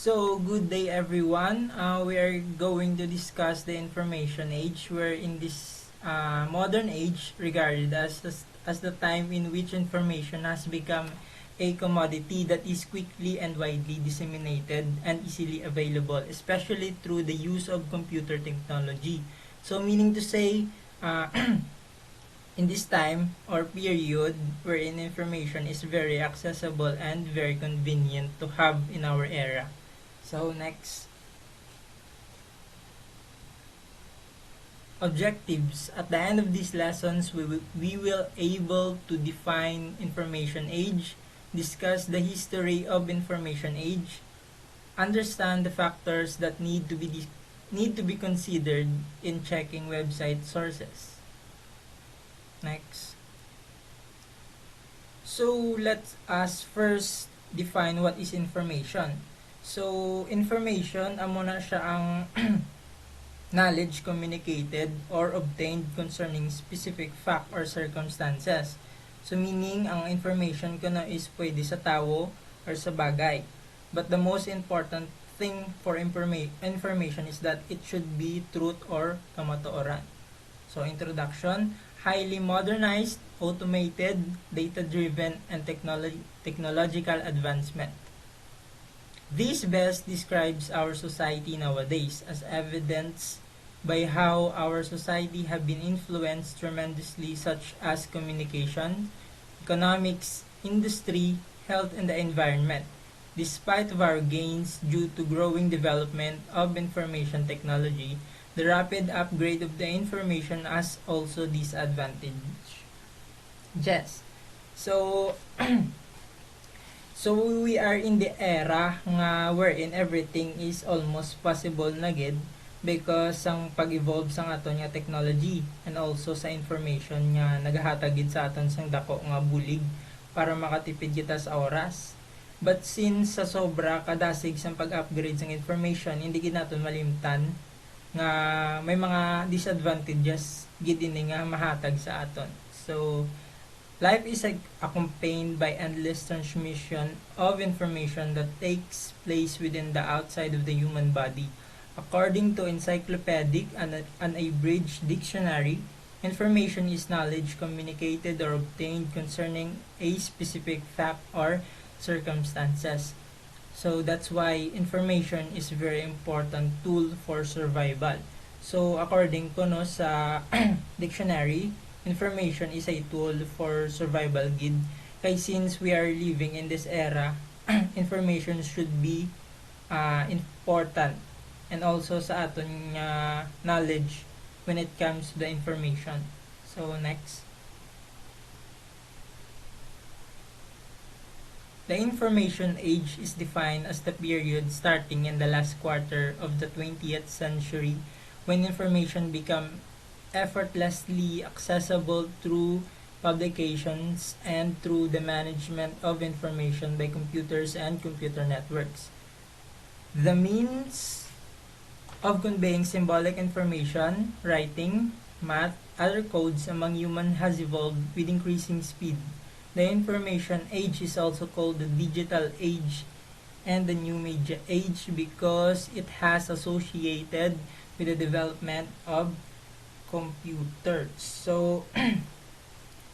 So, good day everyone. We are going to discuss the information age, where in this modern age regarded as the time in which information has become a commodity that is quickly and widely disseminated and easily available, especially through the use of computer technology. So, meaning to say, uh, in this time or period wherein information is very accessible and very convenient to have in our era. So next, objectives. At the end of these lessons, we will able to define information age, discuss the history of information age, understand the factors that need to be considered in checking website sources. Next. So let us first define what is information. So information amo na siya ang knowledge communicated or obtained concerning specific fact or circumstances. So meaning, ang information ko na is pwede sa tao or sa bagay. But the most important thing for information is that it should be truth or kamatuoran. So introduction, highly modernized, automated, data-driven, and technological advancement. This best describes our society nowadays, as evidenced by how our society have been influenced tremendously, such as communication, economics, industry, health, and the environment. Despite of our gains due to growing development of information technology, the rapid upgrade of the information has also disadvantage. Yes. So, so we are in the era nga wherein everything is almost possible na gid because ang pag-evolve sa aton nga technology and also sa information nga nagahatag gid sa aton sang dako nga bulig para makatipid kita sa oras. But since sa sobra kadasig sang pag-upgrade sang information, hindi gid naton malimtan nga may mga disadvantages gid ini nga mahatag sa aton. So life is accompanied by endless transmission of information that takes place within the outside of the human body. According to Encyclopedic and Unabridged Dictionary, information is knowledge communicated or obtained concerning a specific fact or circumstances. So that's why information is very important tool for survival. So according ko no sa dictionary, information is a tool for survival gid. Kay since we are living in this era, information should be important and also sa aton knowledge when it comes to the information. So next. The information age is defined as the period starting in the last quarter of the 20th century when information became effortlessly accessible through publications and through the management of information by computers and computer networks. The means of conveying symbolic information, writing, math, other codes among humans has evolved with increasing speed. The information age is also called the digital age and the new media age because it has associated with the development of computers. So,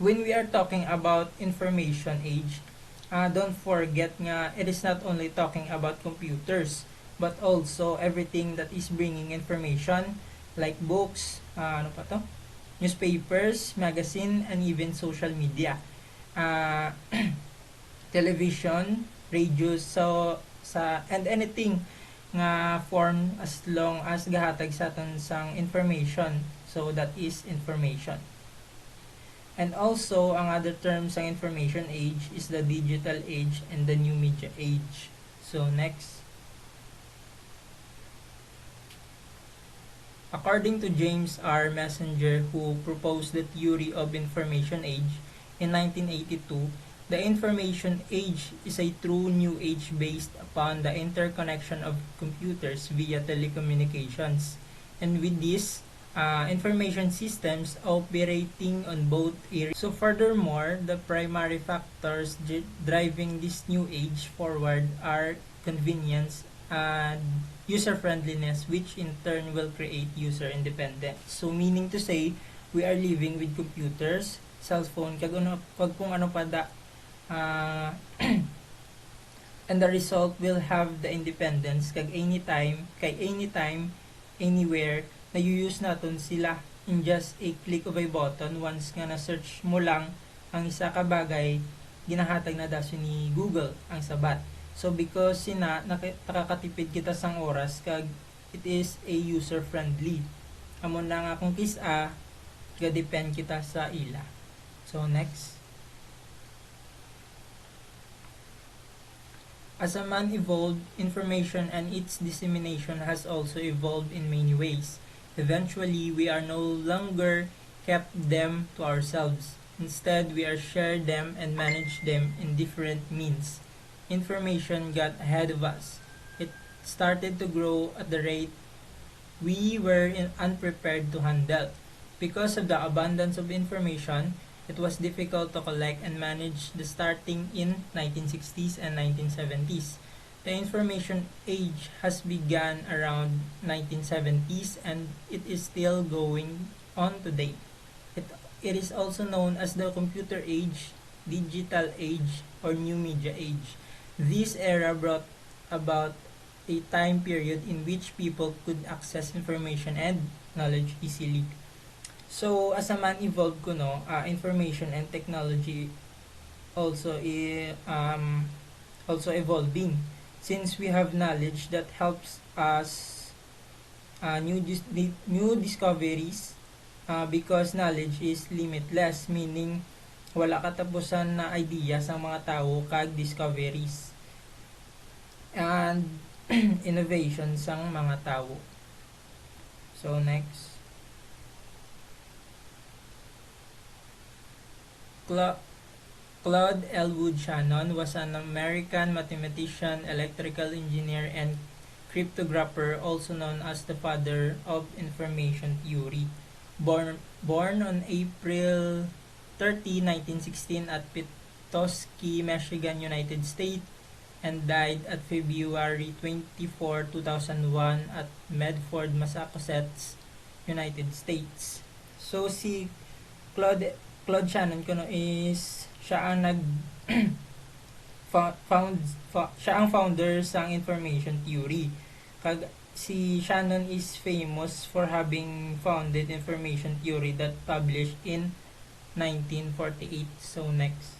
when we are talking about information age, don't forget nga it is not only talking about computers but also everything that is bringing information like books, ano pa to? Newspapers, magazine, and even social media. Television, radio, so and anything nga form as long as gahatag sa aton sang information. So that is information. And also, ang other term sa information age is the digital age and the new media age. So next. According to James R. Messenger, who proposed the theory of information age in 1982, the information age is a true new age based upon the interconnection of computers via telecommunications. And with this, information systems operating on both areas. So furthermore, the primary factors driving this new age forward are convenience and user friendliness, which in turn will create user independence. So meaning to say, we are living with computers, cell phone, kag kung ano pa da, uh, and the result will have the independence anytime, anywhere, na use naton sila in just a click of a button. Once nga na search mo lang ang isa ka bagay, ginahatag na daso ni Google ang sabat. So because nakakatipid kita sang oras kag it is a user friendly. Amo na nga kung kisa ga depend kita sa ila. So next. As a man evolved, information and its dissemination has also evolved in many ways. Eventually, we are no longer kept them to ourselves. Instead, we are share them and manage them in different means. Information got ahead of us. It started to grow at the rate we were unprepared to handle. Because of the abundance of information, it was difficult to collect and manage the starting in 1960s and 1970s. The information age has begun around 1970s and it is still going on today. It, it is also known as the computer age, digital age, or new media age. This era brought about a time period in which people could access information and knowledge easily. So, as a man evolved ko, no, information and technology also also evolving. Since we have knowledge that helps us new discoveries, because knowledge is limitless, meaning wala katapusan na idea sa mga tao kag discoveries and innovation sang mga tao. So next, Cla- Claude Elwood Shannon was an American mathematician, electrical engineer, and cryptographer, also known as the father of information theory. Born on April 30, 1916 at Petoskey, Michigan, United States, and died at February 24, 2001 at Medford, Massachusetts, United States. So si Claude Claude Shannon kuno is siya ang nag siya ang founder sang information theory. Kag si Shannon is famous for having founded information theory that published in 1948. So next.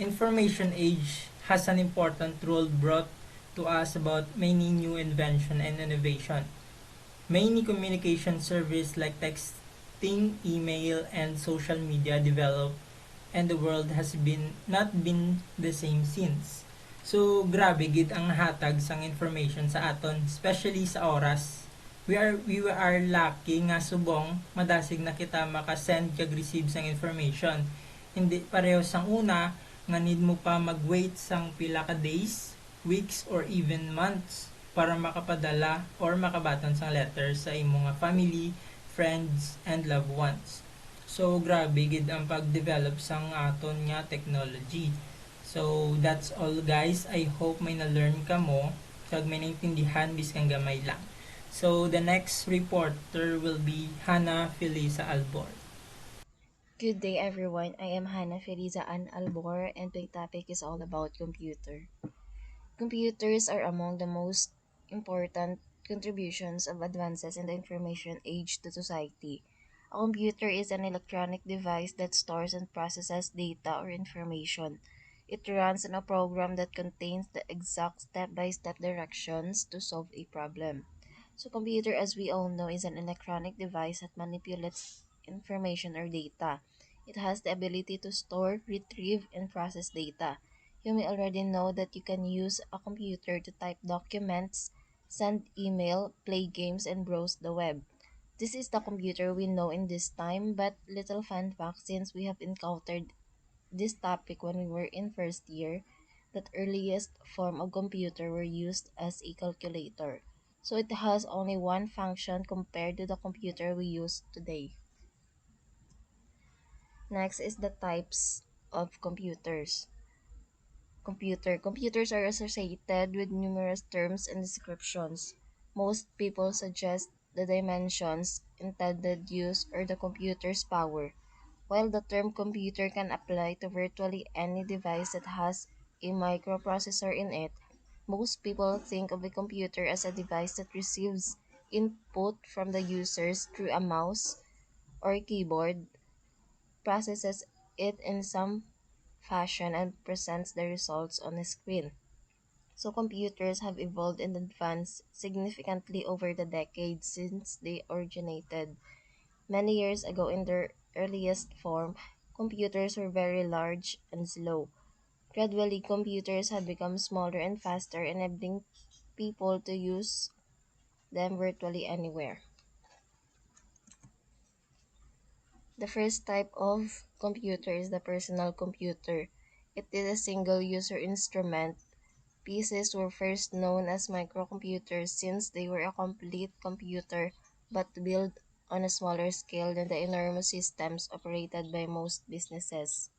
Information age has an important role brought to us about many new invention and innovation. Many communication services like texting, email, and social media developed, and the world has been not been the same since. So grabe gid ang hatag sang information sa aton, especially sa oras. We are lucky nga subong madasig na kita maka-send kag receive sang information. Hindi pareho sang una nga need mo pa mag-wait sang pila ka days, weeks, or even months para makapadala or makabaton sang letter sa imong family, friends, and loved ones. So grabe gid ang pag-develop sang aton nga technology. So that's all guys. I hope may na-learn ka mo kag may naintindihan biskang gamay lang. So the next reporter will be Hannah Felisa Albor. Good day, everyone. I am Hannah Feliza Ann Albor, and my topic is all about computer. Computers are among the most important contributions of advances in the information age to society. A computer is an electronic device that stores and processes data or information. It runs on a program that contains the exact step-by-step directions to solve a problem. So, computer, as we all know, is an electronic device that manipulates information or data. It has the ability to store, retrieve, and process data. You may already know that you can use a computer to type documents, send email, play games, and browse the web. This is the computer we know in this time, but little fun fact since we have encountered this topic when we were in first year, that earliest form of computer were used as a calculator. So it has only one function compared to the computer we use today. Next is the types of computers. Computers are associated with numerous terms and descriptions. Most people suggest the dimensions, intended use, or the computer's power. While the term computer can apply to virtually any device that has a microprocessor in it, most people think of a computer as a device that receives input from the users through a mouse or a keyboard, processes it in some fashion, and presents the results on a screen. So computers have evolved and advanced significantly over the decades since they originated. Many years ago, in their earliest form, computers were very large and slow. Gradually, computers have become smaller and faster, enabling people to use them virtually anywhere. The first type of computer is the personal computer. It is a single user instrument. PCs were first known as microcomputers since they were a complete computer but built on a smaller scale than the enormous systems operated by most businesses.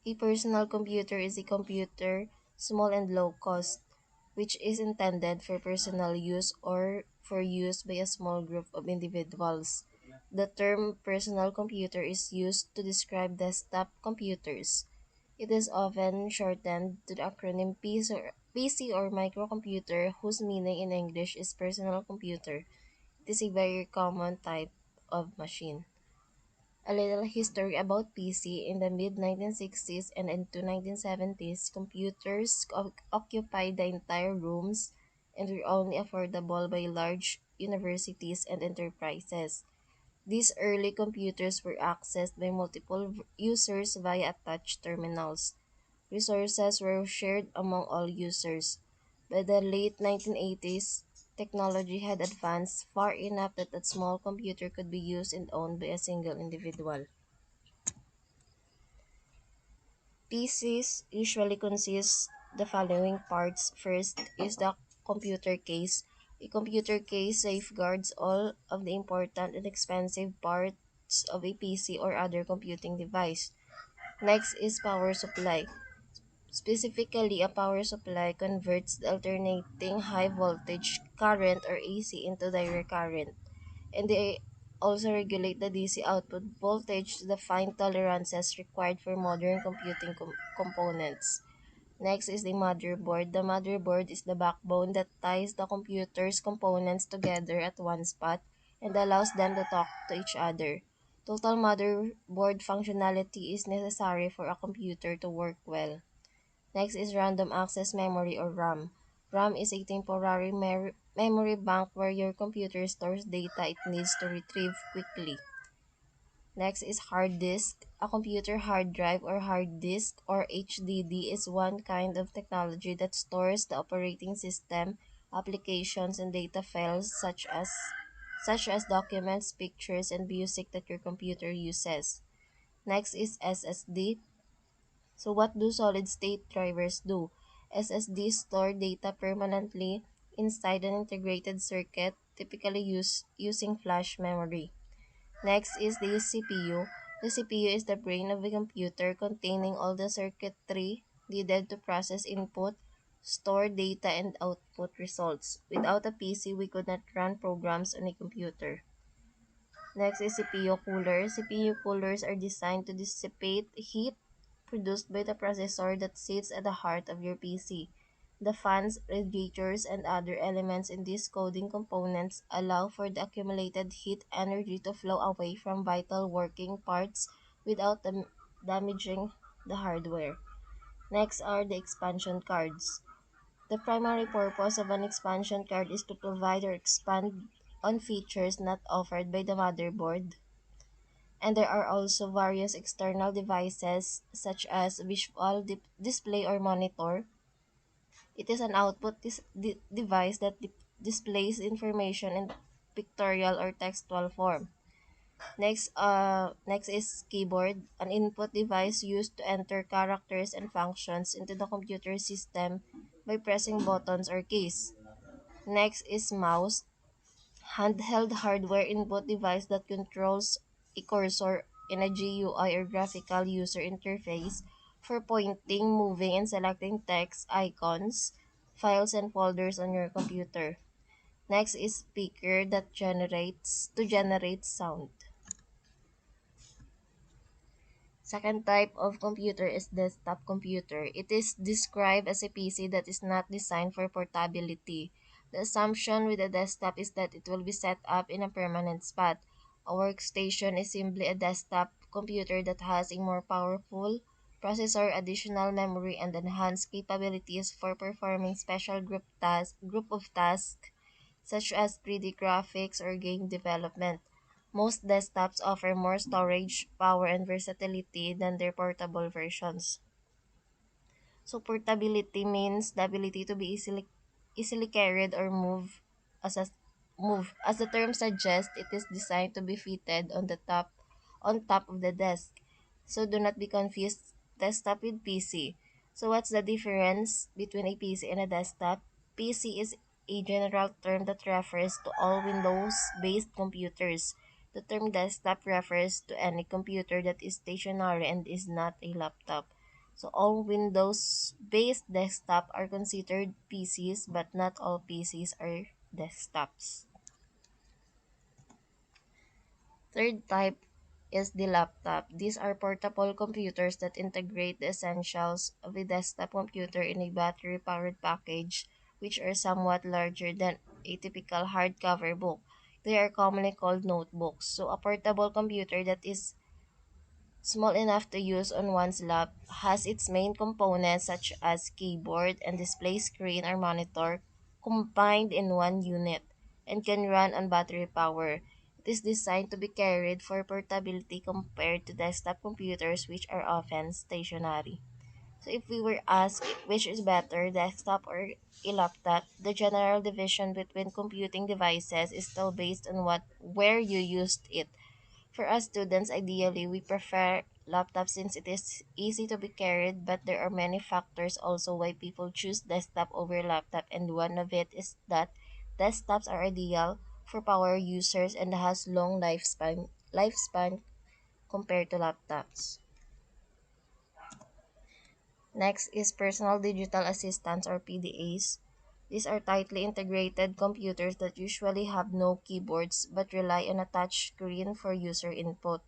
A personal computer is a computer, small and low cost, which is intended for personal use or for use by a small group of individuals. The term personal computer is used to describe desktop computers. It is often shortened to the acronym PC or microcomputer, whose meaning in English is personal computer. It is a very common type of machine. A little history about PC. In the mid 1960s and into 1970s, computers occupied the entire rooms and were only affordable by large universities and enterprises. These early computers were accessed by multiple users via touch terminals. Resources were shared among all users. By the late 1980s, technology had advanced far enough that a small computer could be used and owned by a single individual. PCs usually consist the following parts. First is the computer case. A computer case safeguards all of the important and expensive parts of a PC or other computing device. Next is power supply. Specifically, a power supply converts the alternating high voltage current or AC into direct current, and they also regulate the DC output voltage to the fine tolerances required for modern computing components. Next is the motherboard. The motherboard is the backbone that ties the computer's components together at one spot and allows them to talk to each other. Total motherboard functionality is necessary for a computer to work well. Next is random access memory or RAM. RAM is a temporary memory bank where your computer stores data it needs to retrieve quickly. Next is hard disk. A computer hard drive or hard disk or HDD is one kind of technology that stores the operating system, applications, and data files such as documents, pictures, and music that your computer uses. Next is SSD. So what do solid state drivers do? SSDs store data permanently inside an integrated circuit, typically using flash memory. Next is the CPU. The CPU is the brain of a computer containing all the circuitry needed to process input, store data, and output results. Without a PC, we could not run programs on a computer. Next is CPU coolers. CPU coolers are designed to dissipate heat produced by the processor that sits at the heart of your PC. The fans, radiators, and other elements in these cooling components allow for the accumulated heat energy to flow away from vital working parts without damaging the hardware. Next are the expansion cards. The primary purpose of an expansion card is to provide or expand on features not offered by the motherboard, and there are also various external devices such as visual display or monitor. It is an output device that displays information in pictorial or textual form. Next is keyboard, an input device used to enter characters and functions into the computer system by pressing buttons or keys. Next is mouse, handheld hardware input device that controls a cursor in a GUI or graphical user interface. for pointing, moving, and selecting text, icons, files, and folders on your computer. Next is speaker that generate sound. Second type of computer is desktop computer. It is described as a PC that is not designed for portability. The assumption with a desktop is that it will be set up in a permanent spot. A workstation is simply a desktop computer that has a more powerful processor, additional memory, and enhanced capabilities for performing special group of tasks such as 3D graphics or game development. Most desktops offer more storage, power, and versatility than their portable versions. So portability means the ability to be easily carried or as a move. As the term suggests, it is designed to be fitted on top of the desk. So do not be confused desktop with PC. So what's the difference between a PC and a desktop? PC is a general term that refers to all Windows-based computers. The term desktop refers to any computer that is stationary and is not a laptop. So all Windows-based desktop are considered PCs, but not all PCs are desktops. Third type is the laptop. These are portable computers that integrate the essentials of a desktop computer in a battery-powered package, which are somewhat larger than a typical hardcover book. They are commonly called notebooks. So a portable computer that is small enough to use on one's lap, has its main components such as keyboard and display screen or monitor combined in one unit, and can run on battery power. It is designed to be carried for portability compared to desktop computers, which are often stationary. So if we were asked which is better, desktop or a laptop, the general division between computing devices is still based on where you used it. For us students, ideally, we prefer laptops since it is easy to be carried, but there are many factors also why people choose desktop over laptop, and one of it is that desktops are ideal for power users and has long lifespan compared to laptops. Next is personal digital assistants or PDAs. These are tightly integrated computers that usually have no keyboards but rely on a touch screen for user input.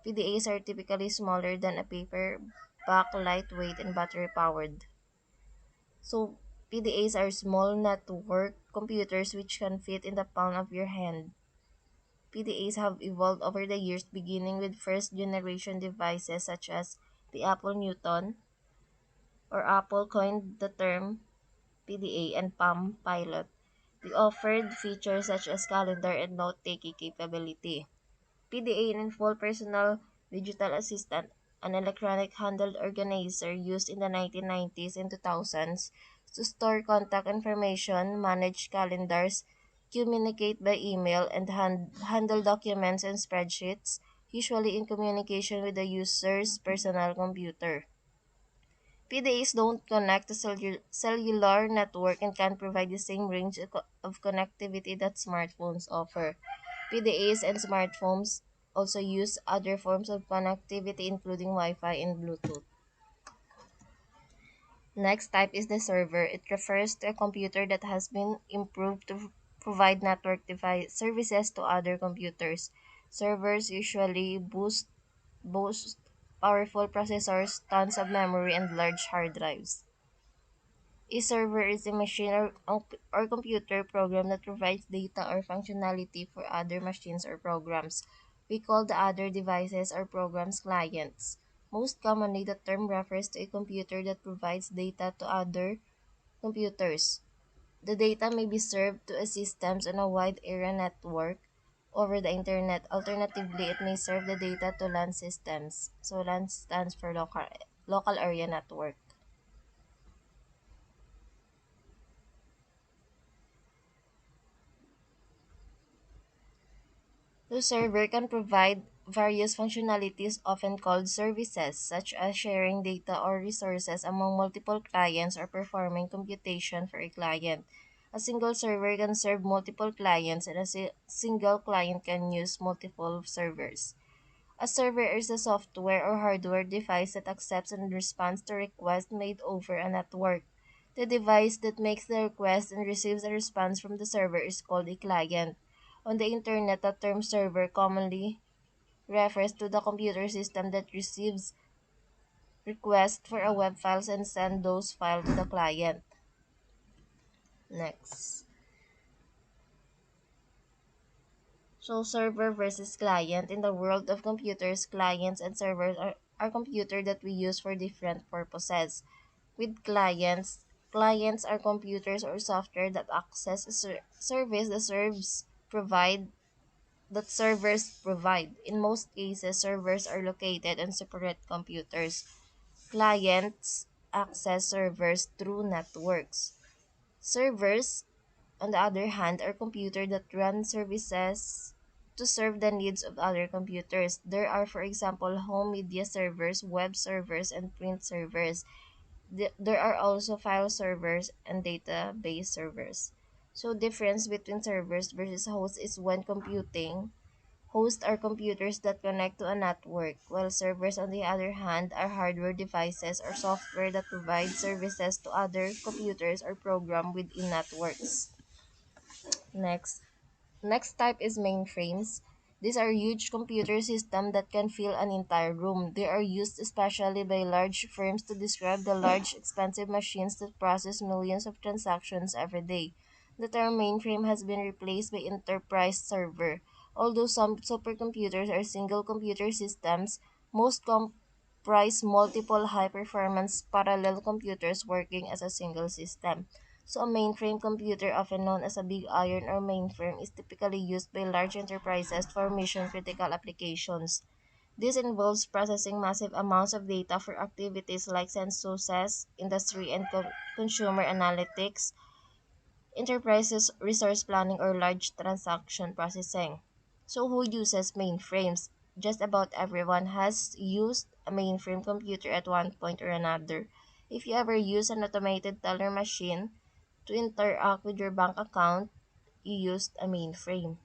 PDAs are typically smaller than a paperback, lightweight, and battery powered. So, PDAs are small network computers which can fit in the palm of your hand. PDAs have evolved over the years, beginning with first generation devices such as the Apple Newton, or Apple coined the term PDA and Palm Pilot. They offered features such as calendar and note-taking capability. PDA in full personal digital assistant, an electronic handheld organizer used in the 1990s and 2000s to store contact information, manage calendars, communicate by email, and handle documents and spreadsheets, usually in communication with the user's personal computer. PDAs don't connect to cellular network and can provide the same range of connectivity that smartphones offer. PDAs and smartphones also use other forms of connectivity including Wi-Fi and Bluetooth. Next type is the server. It refers to a computer that has been improved to provide network device services to other computers. Servers usually boast powerful processors, tons of memory, and large hard drives. A server is a machine or computer program that provides data or functionality for other machines or programs. We call the other devices or programs clients. Most commonly, the term refers to a computer that provides data to other computers. The data may be served to a systems on a wide area network over the internet. Alternatively, it may serve the data to LAN systems. So LAN stands for local area network. The server can provide various functionalities often called services, such as sharing data or resources among multiple clients or performing computation for a client. A single server can serve multiple clients, and a single client can use multiple servers. A server is a software or hardware device that accepts and responds to requests made over a network. The device that makes the request and receives a response from the server is called a client. On the internet, the term server commonly refers to the computer system that receives requests for a web files and send those files to the client. Next. So server versus client. In the world of computers, clients and servers are computers that we use for different purposes. With clients, clients are computers or software that access a service that servers provide. In most cases, servers are located on separate computers. Clients access servers through networks. Servers, on the other hand, are computers that run services to serve the needs of other computers. There are, for example, home media servers, web servers, and print servers. There are also file servers and database servers. So difference between servers versus hosts is when computing. Hosts are computers that connect to a network, while servers, on the other hand, are hardware devices or software that provide services to other computers or program within networks. Next. Next type is mainframes. These are huge computer systems that can fill an entire room. They are used especially by large firms to describe the large, expensive machines that process millions of transactions every day. The term mainframe has been replaced by enterprise server. Although some supercomputers are single computer systems, most comprise multiple high performance parallel computers working as a single system. So a mainframe computer, often known as a big iron or mainframe, is typically used by large enterprises for mission-critical applications. This involves processing massive amounts of data for activities like censuses, industry and consumer analytics, enterprises resource planning, or large transaction processing. So who uses mainframes? Just about everyone has used a mainframe computer at one point or another. If you ever use an automated teller machine to interact with your bank account, you used a mainframe.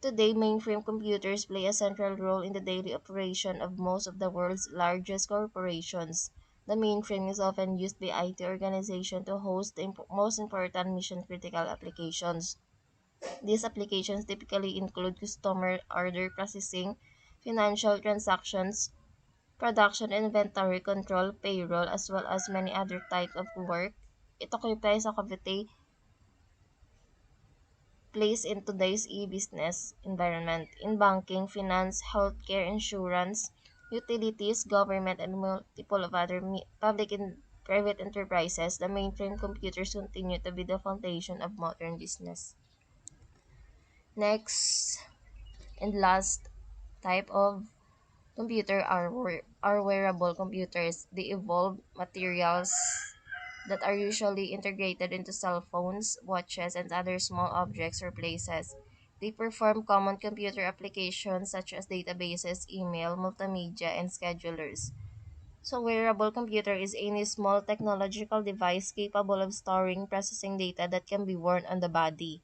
Today, mainframe computers play a central role in the daily operation of most of the world's largest corporations. The mainframe is often used by IT organizations to host the most important mission critical applications. These applications typically include customer order processing, financial transactions, production inventory control, payroll, as well as many other types of work. It occupies a cavity place in today's e-business environment. In banking, finance, healthcare, insurance, utilities, government, and multiple of other public and private enterprises, the mainframe computers continue to be the foundation of modern business. Next and last type of computer are wearable computers. They evolve materials that are usually integrated into cell phones, watches, and other small objects or places. They perform common computer applications such as databases, email, multimedia, and schedulers. So, wearable computer is any small technological device capable of storing processing data that can be worn on the body.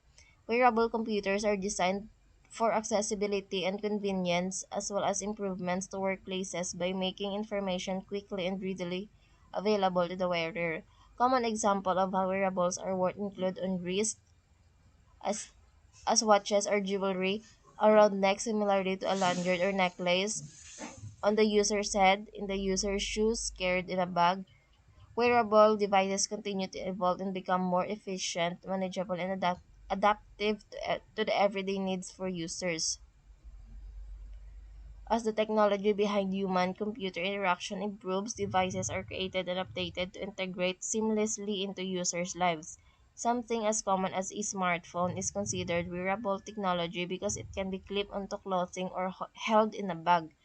Wearable computers are designed for accessibility and convenience, as well as improvements to workplaces by making information quickly and readily available to the wearer. Common example of how wearables are worn include on wrist, as as watches or jewelry, around neck similarly to a lanyard or necklace, on the user's head, in the user's shoes, carried in a bag. Wearable devices continue to evolve and become more efficient, manageable, and adaptive to the everyday needs for users. As the technology behind human computer interaction improves, devices are created and updated to integrate seamlessly into users' lives. Something as common as a smartphone is considered wearable technology because it can be clipped onto clothing or held in a bag.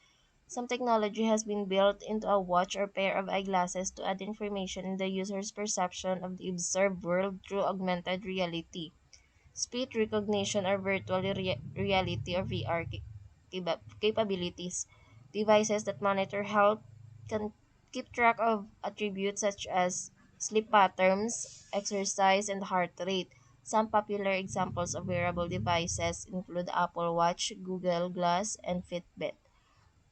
Some technology has been built into a watch or pair of eyeglasses to add information in the user's perception of the observed world through augmented reality, speech recognition, or virtual reality or VR capabilities. Devices that monitor health can keep track of attributes such as sleep patterns, exercise, and heart rate. Some popular examples of wearable devices include Apple Watch, Google Glass, and Fitbit.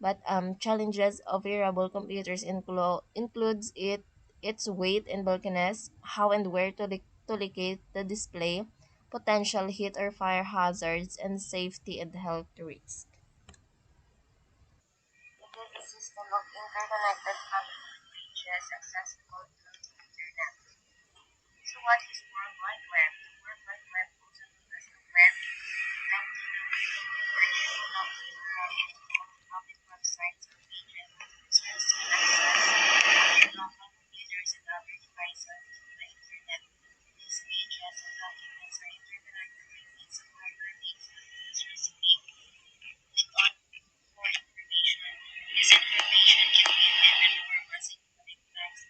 But challenges of wearable computers includes its weight and bulkiness, how and where to locate the display, potential heat or fire hazards, and safety and health risks. It is a system of interconnected computing bridges accessible through the internet. So what is World Wide Web? The World Wide Web, also known as the Web, public websites or pages used to receive access to local computers and other devices through the internet. These pages and documents are interconnected by means of hardware links that users click on for information. This information can be written or was including text,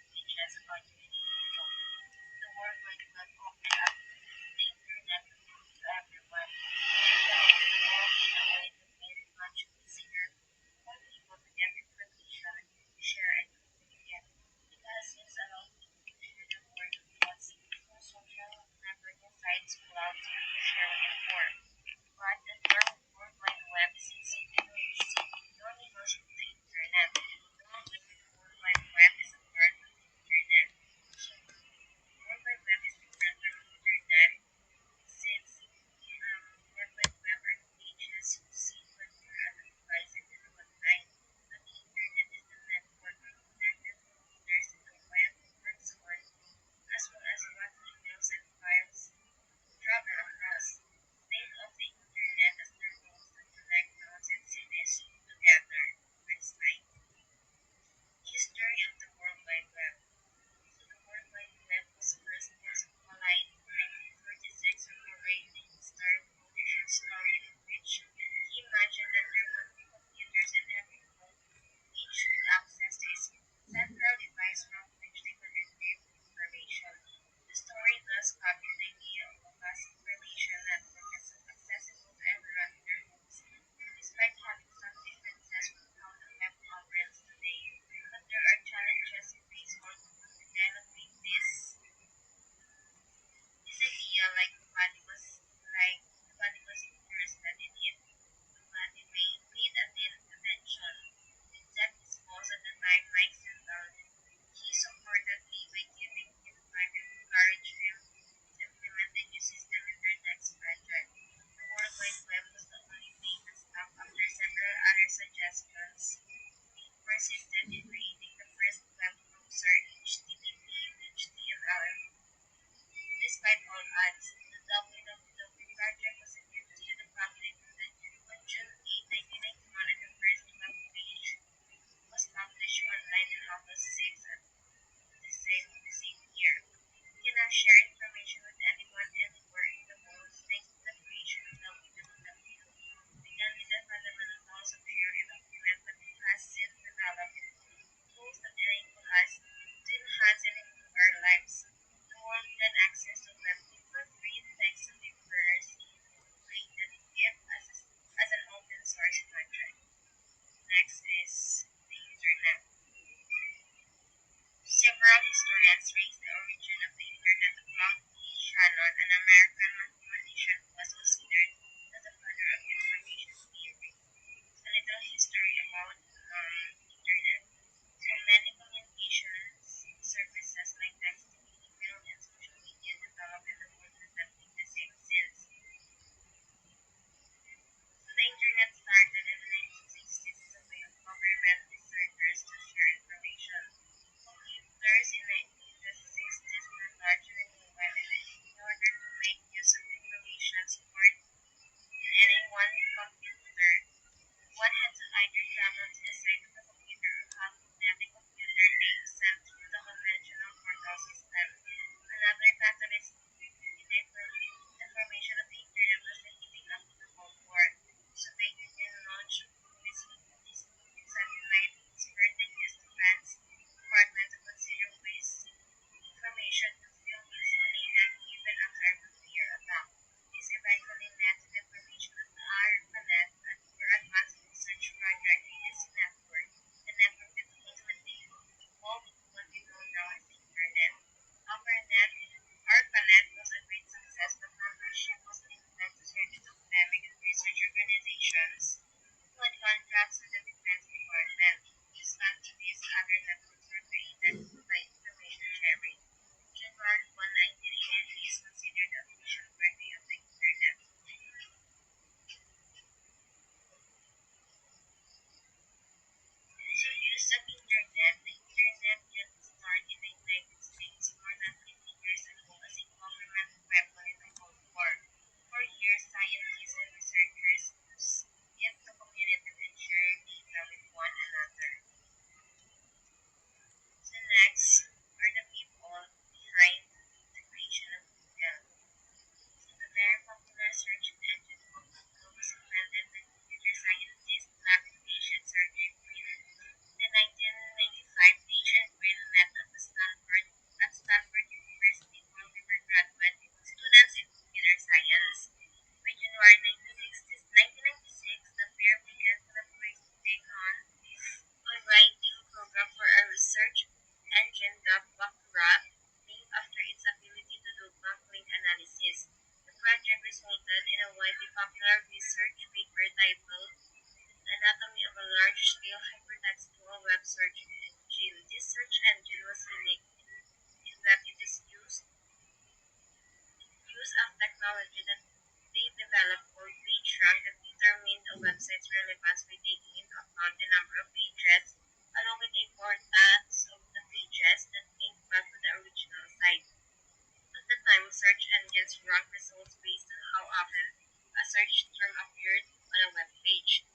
markets rank results based on how often a search term appeared on a web page.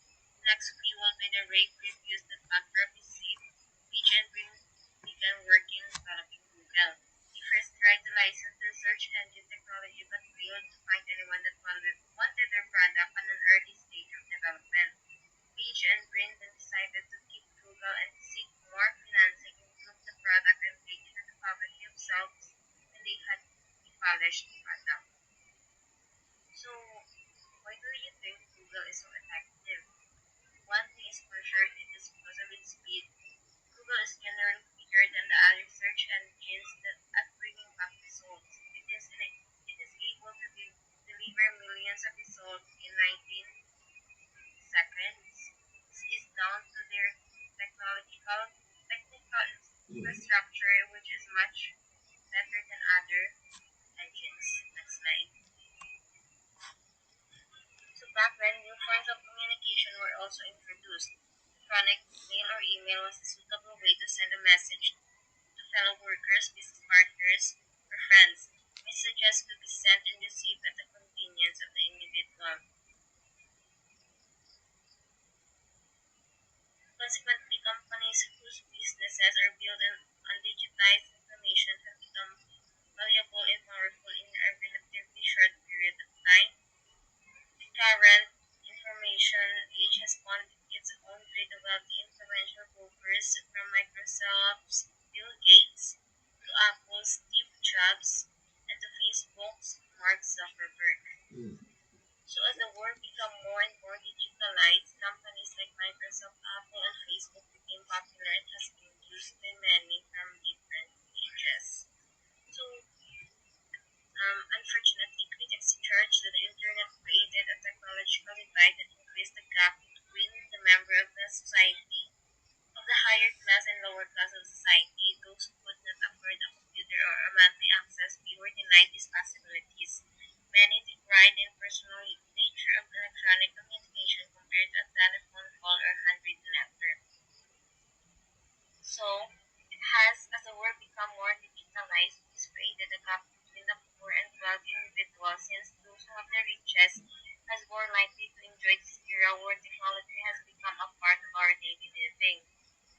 Next, fueled by the rave reviews that backdrop is safe, Page and Brin began working developing Google. They first tried to license their search engine technology but failed to find anyone that wanted their product on an early stage of development. Page and Brin then decided to keep Google and seek more financing, improve the product, and take it to the public themselves when they had a polished product. So, why do you think Google is so effective? One thing is for sure, it is because of its speed. Google is generally quicker than the other search engines at bringing back results. It is able to deliver millions of results in 19 seconds. This is down to their technical infrastructure, which is much better than other engines. Next slide. So back then, new forms of communication were also introduced. Electronic mail or email was a suitable way to send a message to fellow workers, business partners, or friends. Messages could be sent and received at the convenience of the individual. Consequently, companies whose businesses are built on digitized information have become valuable and powerful in a relatively short period of time. The current information age has spawned its own breed of wealthy influential brokers, from Microsoft's Bill Gates to Apple's Steve Jobs and to Facebook's Mark Zuckerberg. So as the world became more and more digitalized, companies like Microsoft, Apple, and Facebook became popular and has been used by many from different ages. So unfortunately, critics charge that the internet created a technological divide that increased the gap between the member of the society of the higher class and lower class of society. Those who could not afford a computer or a monthly access fee were denied these possibilities. Many decried the impersonal nature of electronic communication compared to a telephone call or handwritten letter. So, it has, as the world become more digitalized, this created a gap between the poor and wealthy individuals, since those who have the richest has more likely to enjoy this era where technology has become a part of our daily living.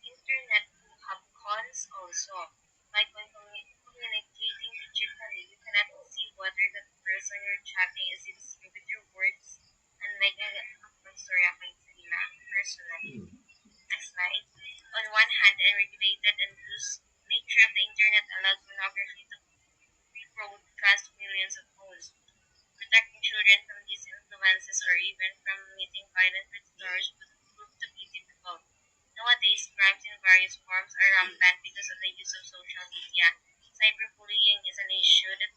Internet do have cons also. Like when communicating digitally, you cannot see whether the person you're chatting is sincere with your words, unlike a pastorya kay sila personally. Next slide. On one hand, the unregulated and loose nature of the internet allowed pornography to be broadcast to millions of homes. Protecting children from these influences or even from meeting violent predators would prove to be difficult. Nowadays, crimes in various forms are rampant because of the use of social media. Cyberbullying is an issue that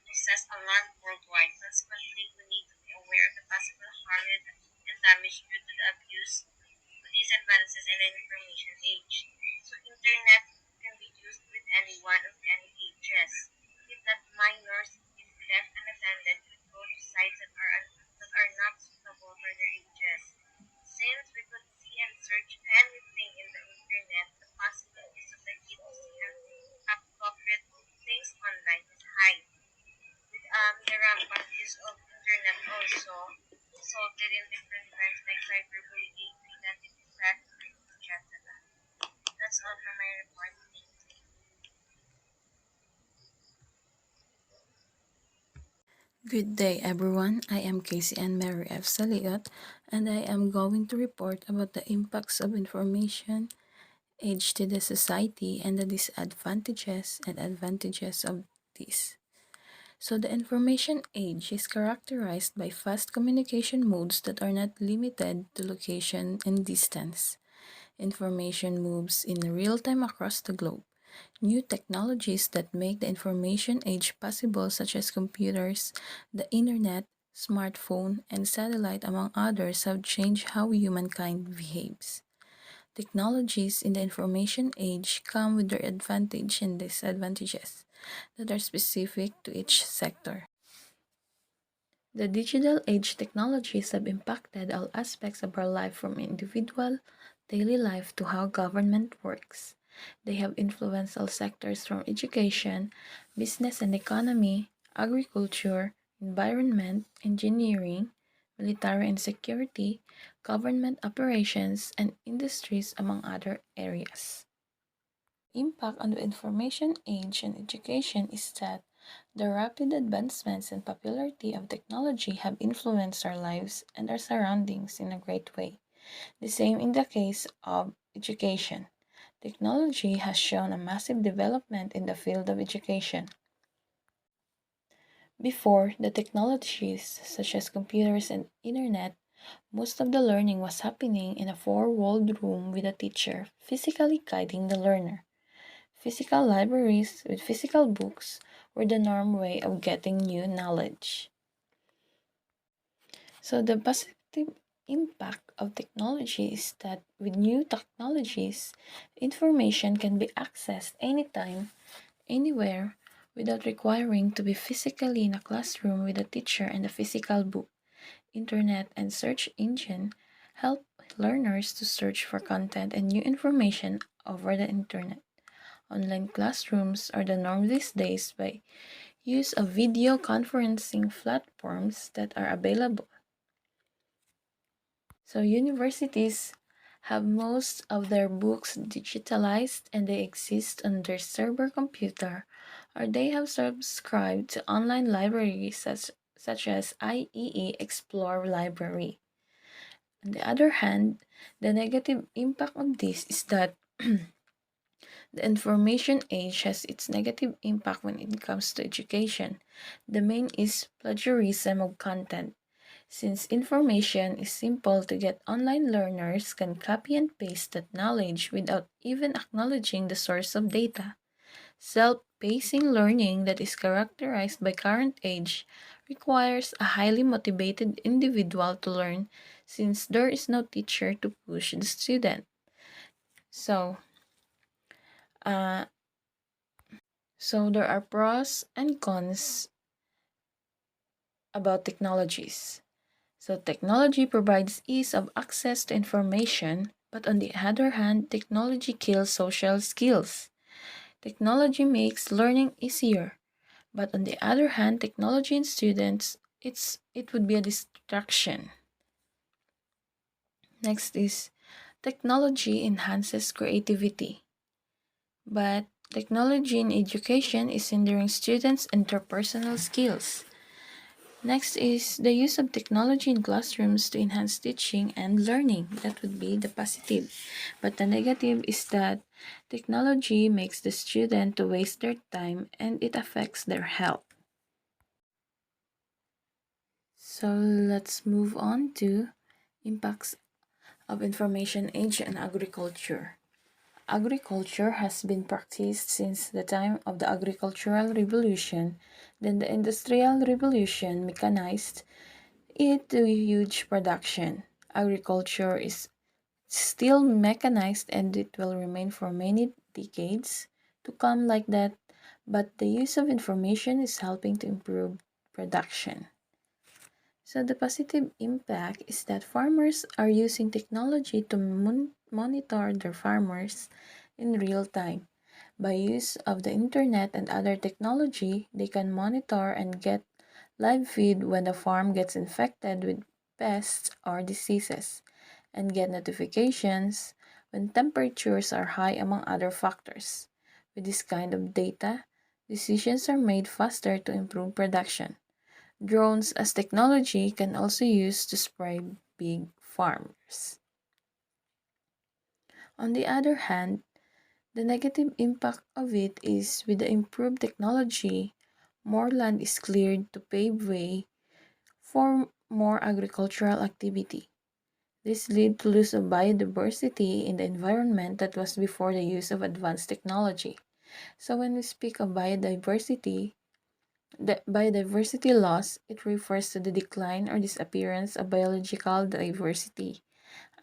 possesses alarm worldwide. Consequently, we need to be aware of the possible harm and damage due to the abuse of these advances in the information age. So, internet can be used with anyone of any ages. If that minors, if left unattended, could go to sites that are not suitable for their ages. Since we could see and search anything in the internet, the possibilities of the kids to see and appropriate things online is high. With the rampant use of internet also resulted in different crimes like cyberbullying, identity theft, etc. That's all for my report. Good day, everyone. I am Casey Ann Mary F. Saliot, and I am going to report about the impacts of information age to the society and the disadvantages and advantages of this. So, the information age is characterized by fast communication modes that are not limited to location and distance. Information moves in real time across the globe. New technologies that make the information age possible, such as computers, the internet, smartphone, and satellite, among others, have changed how humankind behaves. Technologies in the information age come with their advantages and disadvantages that are specific to each sector. The digital age technologies have impacted all aspects of our life, from individual daily life to how government works. They have influenced all sectors from education, business and economy, agriculture, environment, engineering, military and security, government operations, and industries, among other areas. Impact on the information age and education is that the rapid advancements and popularity of technology have influenced our lives and our surroundings in a great way. The same in the case of education. Technology has shown a massive development in the field of education. Before the technologies such as computers and internet, most of the learning was happening in a four-walled room with a teacher physically guiding the learner. Physical libraries with physical books were the norm way of getting new knowledge. So the positive impact of technology is that with new technologies, information can be accessed anytime, anywhere, without requiring to be physically in a classroom with a teacher and a physical book. Internet and search engine help learners to search for content and new information over the internet. Online classrooms are the norm these days by use of video conferencing platforms that are available. So universities have most of their books digitalized and they exist on their server computer, or they have subscribed to online libraries such as IEE Explore Library. On the other hand, the negative impact of this is that the information age has its negative impact when it comes to education. The main is plagiarism of content. Since information is simple to get, online learners can copy and paste that knowledge without even acknowledging the source of data. Self-pacing learning that is characterized by current age requires a highly motivated individual to learn since there is no teacher to push the student. So, uh, so there are pros and cons about technologies. So technology provides ease of access to information, but on the other hand, technology kills social skills. Technology makes learning easier, but on the other hand, technology in students, it would be a distraction. Next is technology enhances creativity, but technology in education is hindering students' interpersonal skills. Next is the use of technology in classrooms to enhance teaching and learning. That would be the positive. But the negative is that technology makes the student to waste their time and it affects their health. So let's move on to impacts of information age and agriculture. Agriculture has been practiced since the time of the agricultural revolution, then the industrial revolution mechanized it to huge production. Agriculture is still mechanized and it will remain for many decades to come like that, but the use of information is helping to improve production. So the positive impact is that farmers are using technology to monitor their farmers in real time. By use of the internet and other technology, they can monitor and get live feed when the farm gets infected with pests or diseases, and get notifications when temperatures are high, among other factors. With this kind of data, decisions are made faster to improve production. Drones as technology can also use to spray big farms. On the other hand, the negative impact of it is with the improved technology, more land is cleared to pave way for more agricultural activity. This led to loss of biodiversity in the environment that was before the use of advanced technology. So when we speak of biodiversity, the biodiversity loss, it refers to the decline or disappearance of biological diversity,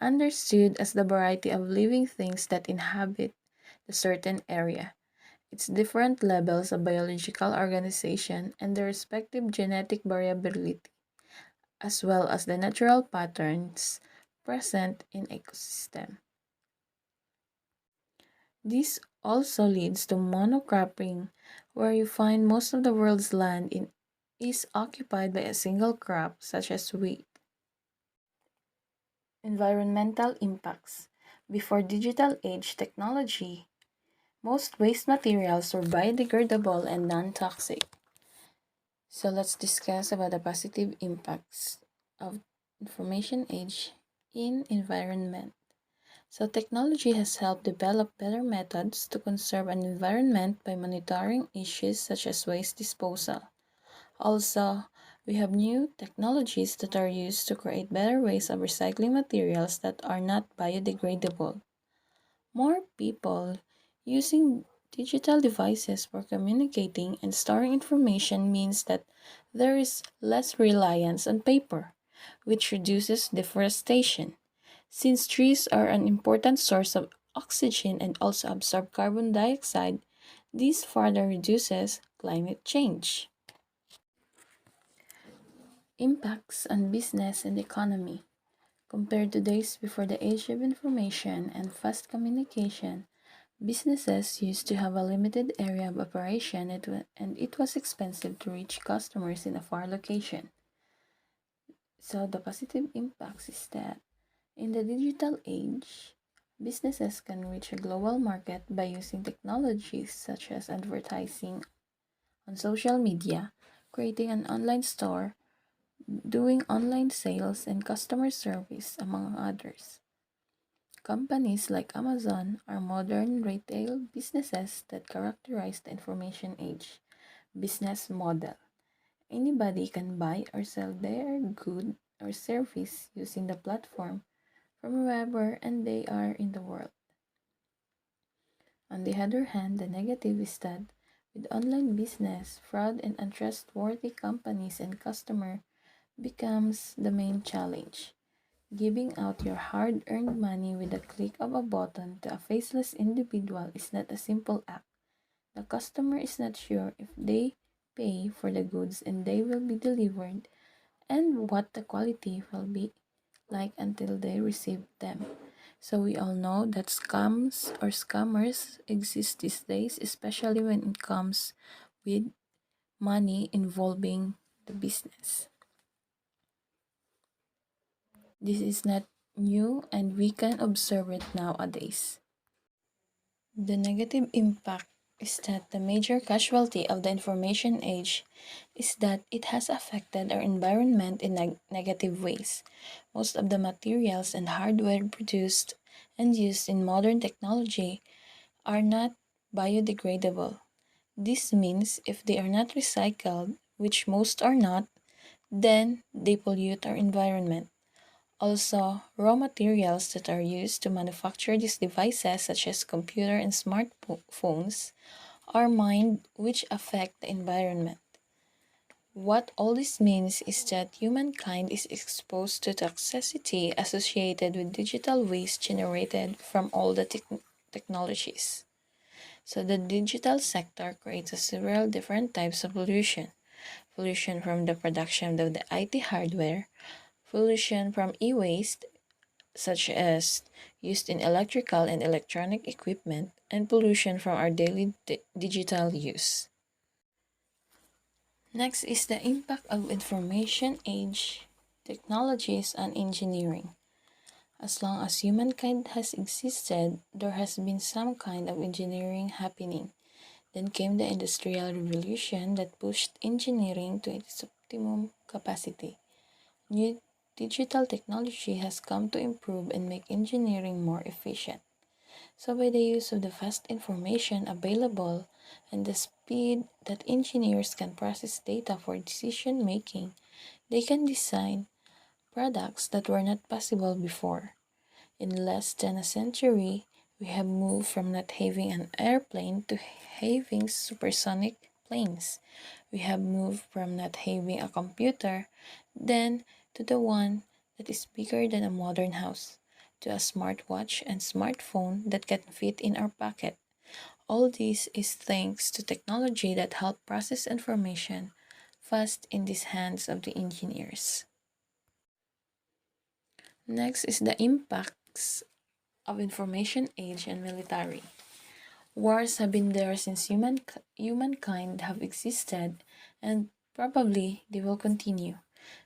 understood as the variety of living things that inhabit a certain area, its different levels of biological organization, and the respective genetic variability, as well as the natural patterns present in ecosystem. This also leads to monocropping, where you find most of the world's land in is occupied by a single crop, such as wheat. Environmental impacts. Before digital age technology, most waste materials were biodegradable and non-toxic. So let's discuss about the positive impacts of information age in environment. So technology has helped develop better methods to conserve an environment by monitoring issues such as waste disposal. Also, we have new technologies that are used to create better ways of recycling materials that are not biodegradable. More people using digital devices for communicating and storing information means that there is less reliance on paper, which reduces deforestation. Since trees are an important source of oxygen and also absorb carbon dioxide, this further reduces climate change. Impacts on business and economy. Compared to days before the age of information and fast communication, businesses used to have a limited area of operation and it was expensive to reach customers in a far location. So, the positive impacts is that in the digital age, businesses can reach a global market by using technologies such as advertising on social media, creating an online store, doing online sales, and customer service, among others. Companies like Amazon are modern retail businesses that characterize the information age business model. Anybody can buy or sell their good or service using the platform from wherever and they are in the world. On the other hand, the negative is that with online business, fraud and untrustworthy companies and customer becomes the main challenge. Giving out your hard earned money with a click of a button to a faceless individual is not a simple act. The customer is not sure if they pay for the goods and they will be delivered and what the quality will be like until they receive them. So we all know that scams or scammers exist these days, especially when it comes with money involving the business. This is not new and we can observe it nowadays. The negative impact is that the major casualty of the information age is that it has affected our environment in negative ways. Most of the materials and hardware produced and used in modern technology are not biodegradable. This means if they are not recycled, which most are not, then they pollute our environment. Also, raw materials that are used to manufacture these devices, such as computer and smartphones, are mined, which affect the environment. What all this means is that humankind is exposed to toxicity associated with digital waste generated from all the technologies. So, the digital sector creates several different types of pollution. Pollution from the production of the IT hardware, pollution from e-waste, such as used in electrical and electronic equipment, and pollution from our daily digital use. Next is the impact of information age technologies on engineering. As long as humankind has existed, there has been some kind of engineering happening. Then came the Industrial Revolution that pushed engineering to its optimum capacity. New digital technology has come to improve and make engineering more efficient. So, by the use of the fast information available and the speed that engineers can process data for decision making, they can design products that were not possible before. In less than a century, we have moved from not having an airplane to having supersonic planes. We have moved from not having a computer then to the one that is bigger than a modern house, to a smartwatch and smartphone that can fit in our pocket. All this is thanks to technology that help process information fast in these hands of the engineers. Next is the impacts of information age and military. Wars have been there since humankind have existed, and Probably they will continue.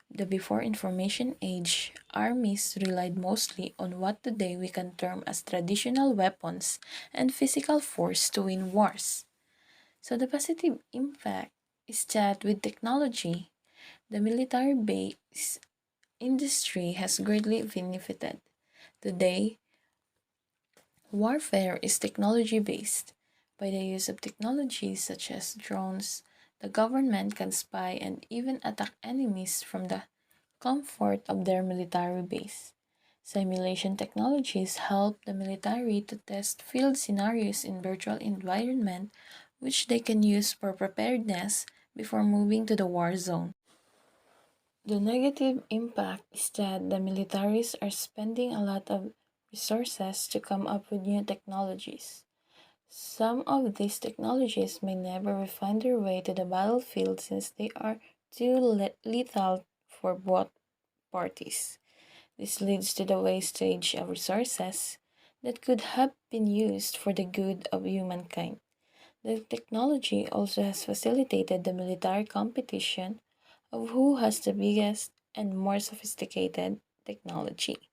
The before information age, armies relied mostly on what today we can term as traditional weapons and physical force to win wars. So the positive impact is that with technology, the military base industry has greatly benefited. Today, warfare is technology based. By the use of technologies such as drones, the government can spy and even attack enemies from the comfort of their military base. Simulation technologies help the military to test field scenarios in virtual environment which they can use for preparedness before moving to the war zone. The negative impact is that the militaries are spending a lot of resources to come up with new technologies. Some of these technologies may never find their way to the battlefield since they are too lethal for both parties. This leads to the wastage of resources that could have been used for the good of humankind. The technology also has facilitated the military competition of who has the biggest and more sophisticated technology.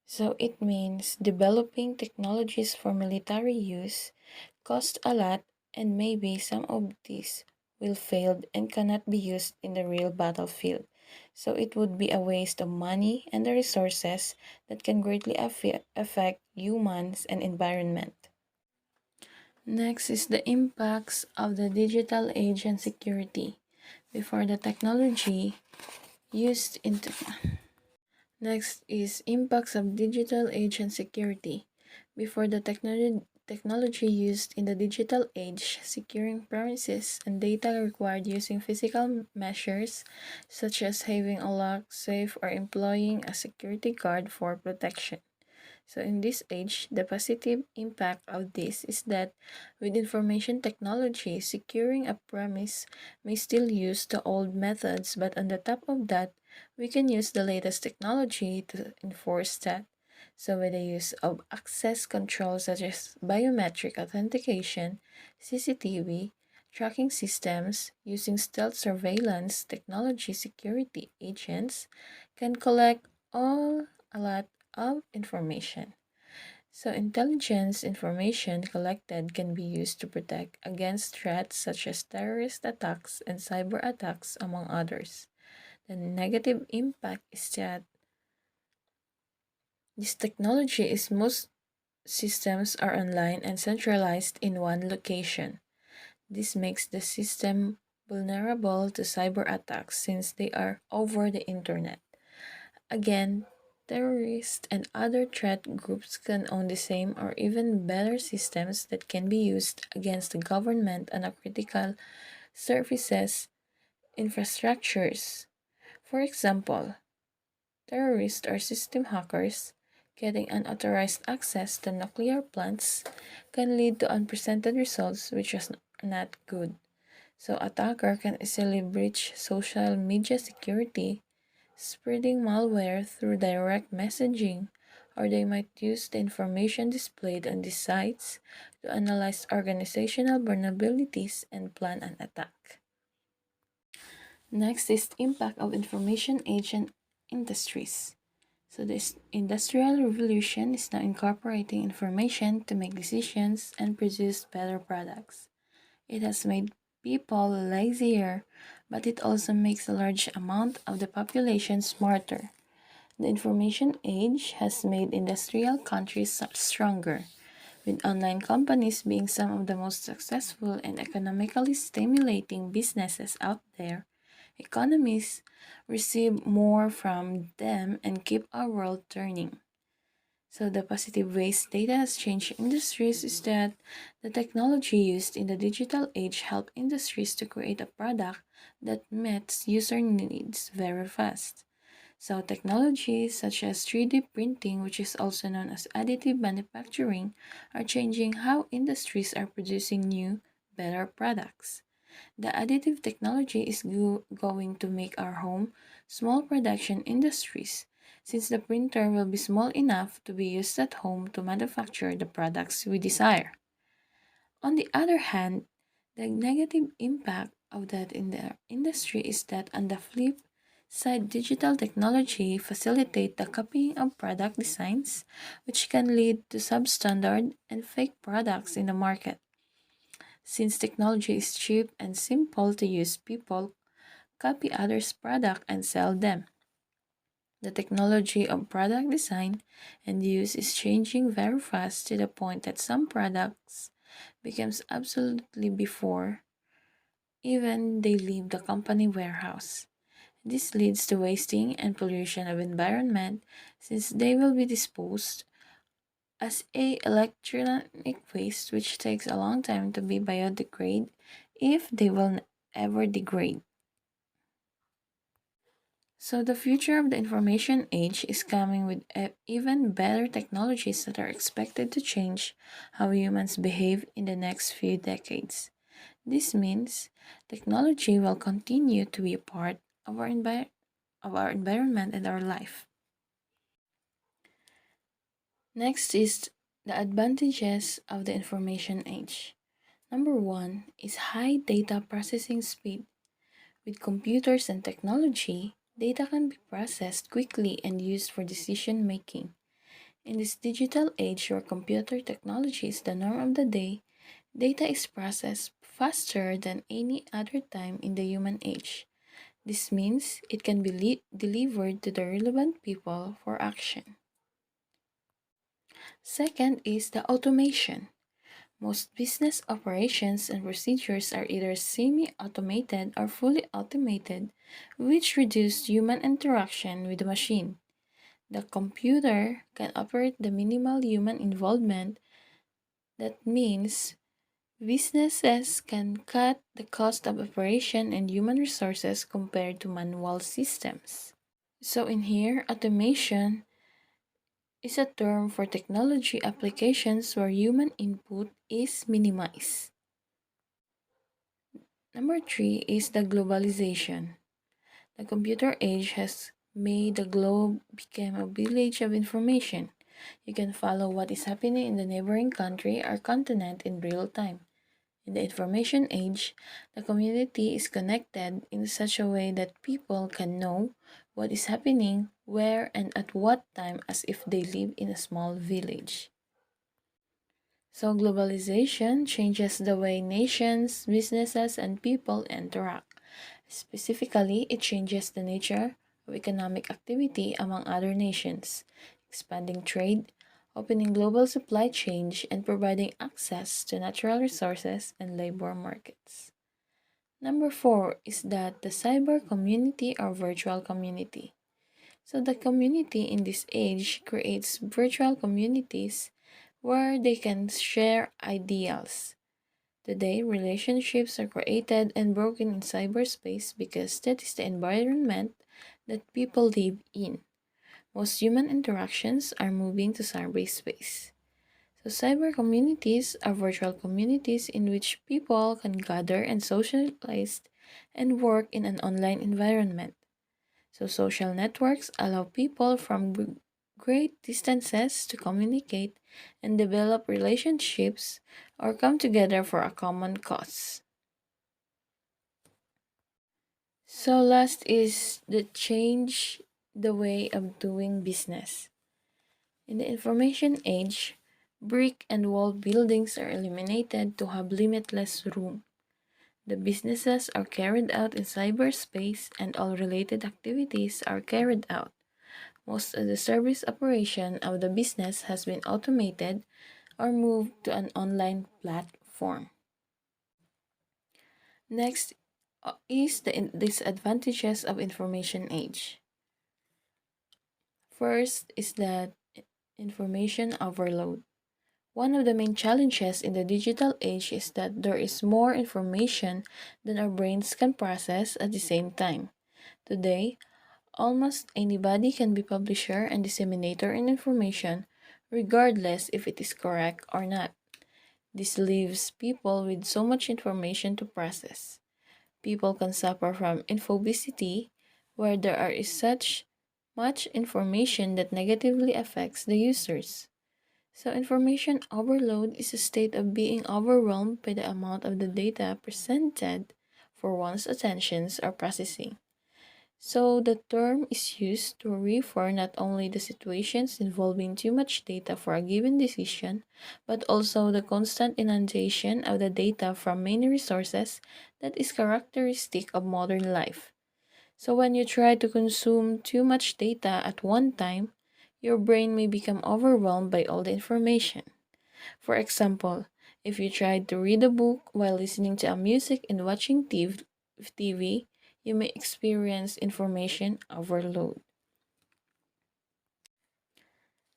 So it means developing technologies for military use cost a lot, and maybe some of these will fail and cannot be used in the real battlefield. So it would be a waste of money and the resources that can greatly affect humans and environment. Next is the impacts of the digital age and security. Before the technology used in Next is impacts of digital age and security. Before the technology used in the digital age, securing premises and data required using physical measures such as having a lock, safe, or employing a security guard for protection. So, in this age, the positive impact of this is that with information technology, securing a premise may still use the old methods, but on the top of that, we can use the latest technology to enforce that. So, with the use of access control such as biometric authentication, CCTV, tracking systems, using stealth surveillance technology, security agents can collect all a lot of information. So, intelligence information collected can be used to protect against threats such as terrorist attacks and cyber attacks, among others. The negative impact is that this technology is most systems are online and centralized in one location. This makes the system vulnerable to cyber attacks since they are over the internet. Again, terrorists and other threat groups can own the same or even better systems that can be used against the government and critical services infrastructures. For example, terrorists or system hackers getting unauthorized access to nuclear plants can lead to unprecedented results which is not good. So attacker can easily breach social media security spreading malware through direct messaging, or they might use the information displayed on these sites to analyze organizational vulnerabilities and plan an attack. Next is the impact of information age and industries. So this industrial revolution is now incorporating information to make decisions and produce better products. It has made people lazier, but it also makes a large amount of the population smarter. The information age has made industrial countries stronger, with online companies being some of the most successful and economically stimulating businesses out there. Economies receive more from them and keep our world turning. So, the positive ways data has changed industries is that the technology used in the digital age help industries to create a product that meets user needs very fast. So, technologies such as 3D printing, which is also known as additive manufacturing, are changing how industries are producing new, better products. The additive technology is going to make our home small production industries, since the printer will be small enough to be used at home to manufacture the products we desire. On the other hand, the negative impact of that in the industry is that on the flip side, digital technology facilitate the copying of product designs, which can lead to substandard and fake products in the market. Since technology is cheap and simple to use, people copy others' product and sell them. The technology of product design and use is changing very fast to the point that some products becomes absolutely before even they leave the company warehouse. This leads to wasting and pollution of environment since they will be disposed as a electronic waste which takes a long time to be biodegrade if they will ever degrade. So the future of the information age is coming with even better technologies that are expected to change how humans behave in the next few decades. This means technology will continue to be a part of our environment and our life. Next is the advantages of the information age. Number one is high data processing speed. With computers and technology, data can be processed quickly and used for decision making. In this digital age where computer technology is the norm of the day, data is processed faster than any other time in the human age. This means it can be delivered to the relevant people for action. Second is the automation. Most business operations and procedures are either semi automated or fully automated, which reduce human interaction with the machine. The computer can operate the minimal human involvement. That means businesses can cut the cost of operation and human resources compared to manual systems. So, in here, automation is a term for technology applications where human input is minimized. Number three is the globalization. The computer age has made the globe become a village of information. You can follow what is happening in the neighboring country or continent in real time. In the information age, the community is connected in such a way that people can know what is happening, where, and at what time as if they live in a small village. So, globalization changes the way nations, businesses, and people interact. Specifically, it changes the nature of economic activity among other nations, expanding trade, opening global supply chains, and providing access to natural resources and labor markets. Number four is that the cyber community or virtual community. So, the community in this age creates virtual communities where they can share ideals. Today, relationships are created and broken in cyberspace because that is the environment that people live in. Most human interactions are moving to cyberspace. So, cyber communities are virtual communities in which people can gather and socialize and work in an online environment. So, social networks allow people from great distances to communicate and develop relationships or come together for a common cause. So, last is the change the way of doing business. In the information age, brick and wall buildings are eliminated to have limitless room. The businesses are carried out in cyberspace and all related activities are carried out. Most of the service operation of the business has been automated or moved to an online platform. Next is the disadvantages of information age. First is that information overload. One of the main challenges in the digital age is that there is more information than our brains can process at the same time. Today, almost anybody can be publisher and disseminator in information, regardless if it is correct or not. This leaves people with so much information to process. People can suffer from infobesity, where is such much information that negatively affects the users. So, information overload is a state of being overwhelmed by the amount of the data presented for one's attentions or processing. So the term is used to refer not only the situations involving too much data for a given decision, but also the constant inundation of the data from many resources that is characteristic of modern life. So when you try to consume too much data at one time, your brain may become overwhelmed by all the information. For example, if you tried to read a book while listening to a music and watching TV, you may experience information overload.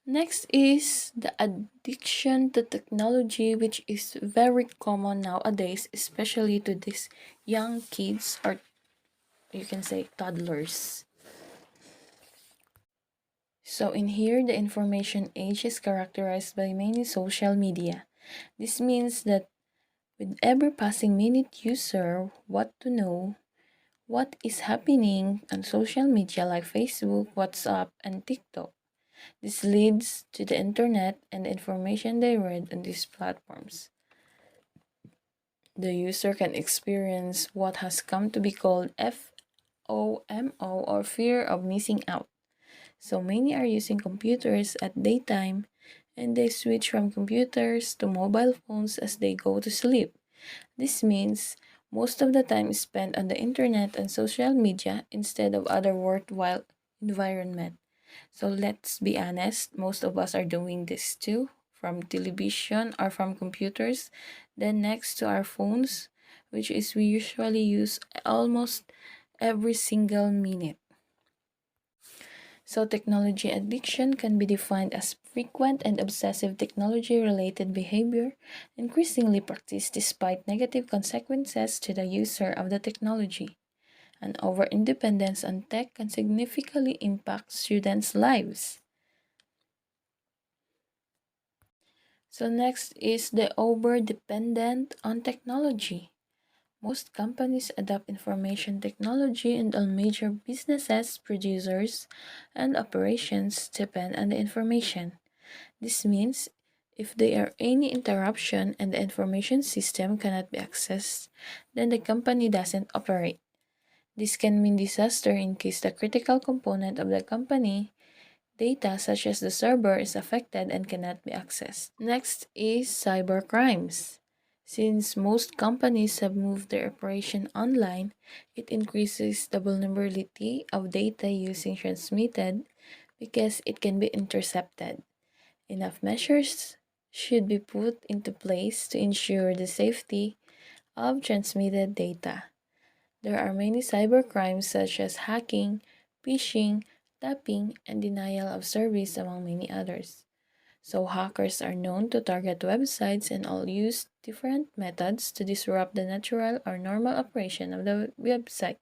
Next is the addiction to technology, which is very common nowadays, especially to these young kids, or you can say toddlers. So in here, the information age is characterized by many social media. This means that with every passing minute, user what to know what is happening on social media like Facebook, WhatsApp, and TikTok. This leads to the internet and the information they read on these platforms. The user can experience what has come to be called FOMO, or fear of missing out. So many are using computers at daytime, and they switch from computers to mobile phones as they go to sleep. This means most of the time is spent on the internet and social media instead of other worthwhile environment. So let's be honest, most of us are doing this too, from television or from computers. Then next to our phones, which is we usually use almost every single minute. So, technology addiction can be defined as frequent and obsessive technology related behavior, increasingly practiced despite negative consequences to the user of the technology. And over independence on tech can significantly impact students' lives. So, next is the over dependent on technology. Most companies adopt information technology, and all major businesses, producers, and operations depend on the information. This means if there are any interruption and the information system cannot be accessed, then the company doesn't operate. This can mean disaster in case the critical component of the company data such as the server is affected and cannot be accessed. Next is cyber crimes. Since most companies have moved their operation online, it increases the vulnerability of data using transmitted because it can be intercepted. Enough measures should be put into place to ensure the safety of transmitted data. There are many cybercrimes such as hacking, phishing, tapping, and denial of service, among many others. So, hackers are known to target websites and all use different methods to disrupt the natural or normal operation of the website.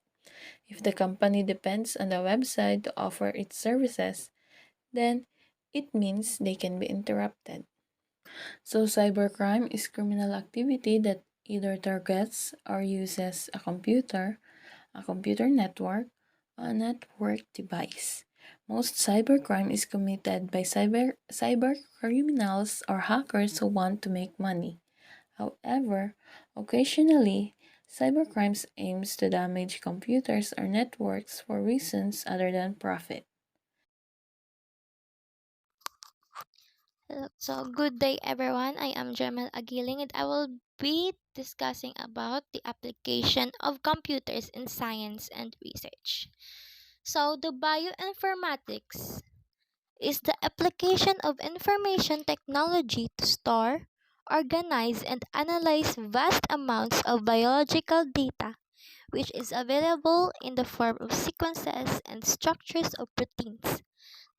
If the company depends on the website to offer its services, then it means they can be interrupted. So, cybercrime is criminal activity that either targets or uses a computer network, or a network device. Most cybercrime is committed by cyber criminals or hackers who want to make money. However, occasionally, cybercrimes aims to damage computers or networks for reasons other than profit. Good day everyone. I am Jamal Agiling and I will be discussing about the application of computers in science and research. The bioinformatics is the application of information technology to store, organize, and analyze vast amounts of biological data, which is available in the form of sequences and structures of proteins,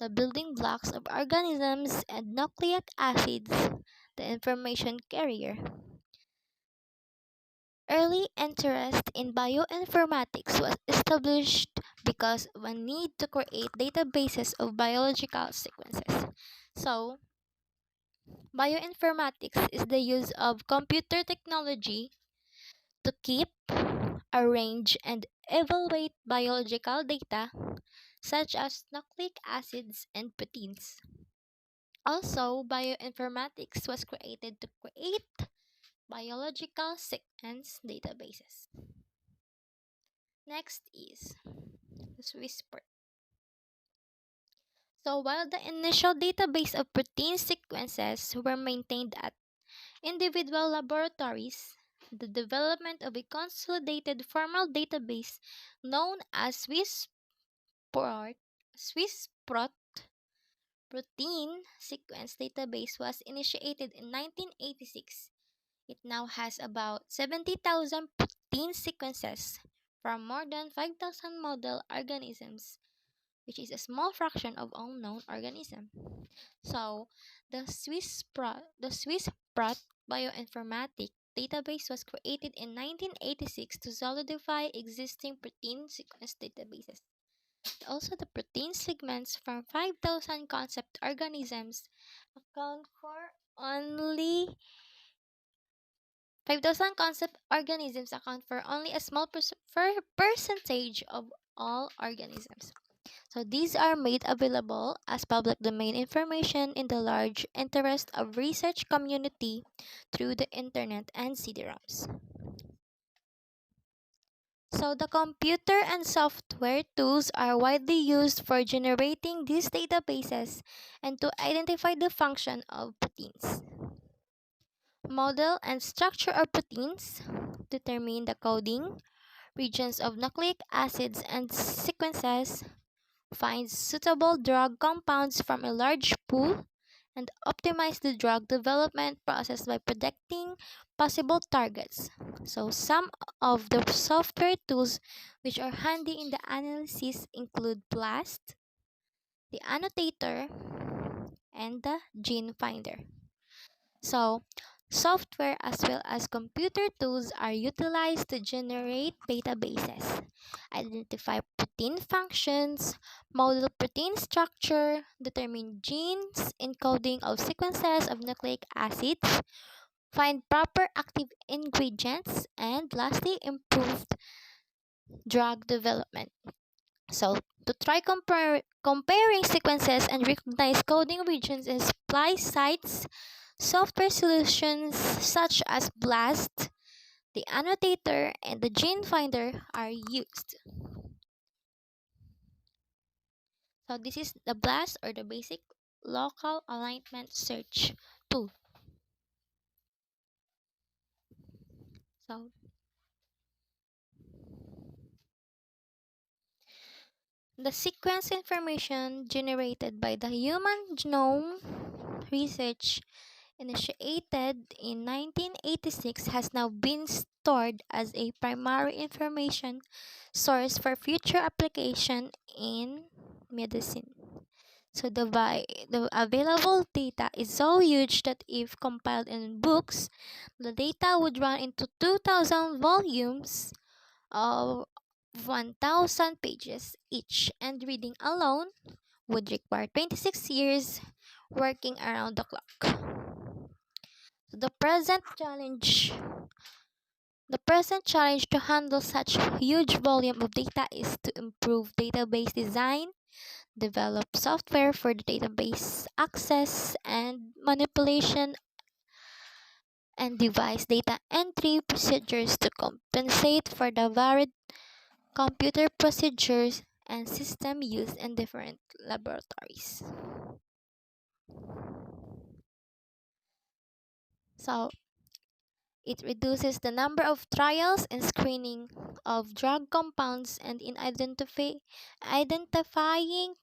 the building blocks of organisms, and nucleic acids, the information carrier. Early interest in bioinformatics was established because of a need to create databases of biological sequences. So, bioinformatics is the use of computer technology to keep, arrange, and evaluate biological data such as nucleic acids and proteins. Also, bioinformatics was created to create biological sequence databases. Next is the Swiss prot. So while the initial database of protein sequences were maintained at individual laboratories, the development of a consolidated formal database known as prot, Swiss prot protein sequence database was initiated in 1986. It now has about 70,000 protein sequences from more than 5,000 model organisms, which is a small fraction of all known organisms. So, the Swiss Prot bioinformatic database was created in 1986 to solidify existing protein sequence databases. Also, the protein segments from 5,000 concept organisms account for only 5,000 concept organisms account for only a small percentage of all organisms. So these are made available as public domain information in the large interest of research community through the internet and CD-ROMs. So the computer and software tools are widely used for generating these databases and to identify the function of proteins. Model and structure of proteins determine the coding, regions of nucleic acids and sequences, find suitable drug compounds from a large pool, and optimize the drug development process by predicting possible targets. So, some of the software tools which are handy in the analysis include BLAST, the annotator, and the gene finder. So, software as well as computer tools are utilized to generate databases, identify protein functions, model protein structure, determine genes, encoding of sequences of nucleic acids, find proper active ingredients, and lastly, improve drug development. So, to try comparing sequences and recognize coding regions in splice sites, software solutions such as BLAST, the annotator, and the gene finder are used. So, this is the BLAST or the basic local alignment search tool. So, the sequence information generated by the Human Genome Research initiated in 1986 has now been stored as a primary information source for future application in medicine. So the available data is so huge that if compiled in books, the data would run into 2,000 volumes of 1,000 pages each, and reading alone would require 26 years working around the clock. The present challenge the present challenge to handle such huge volume of data is to improve database design, develop software for the database access and manipulation, and devise data entry procedures to compensate for the varied computer procedures and system used in different laboratories. So it reduces the number of trials and screening of drug compounds and in identifying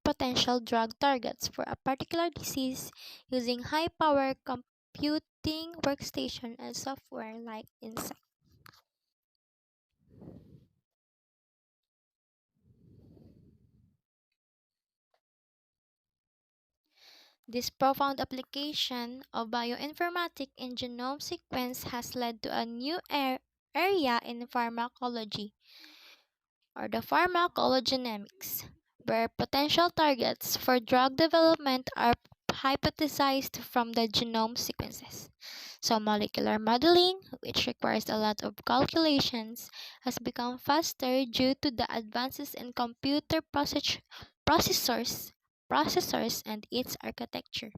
potential drug targets for a particular disease using high power computing workstation and software like Insight. This profound application of bioinformatics in genome sequence has led to a new area in pharmacology or the pharmacogenomics, where potential targets for drug development are hypothesized from the genome sequences. So, molecular modeling, which requires a lot of calculations, has become faster due to the advances in computer processors and its architecture.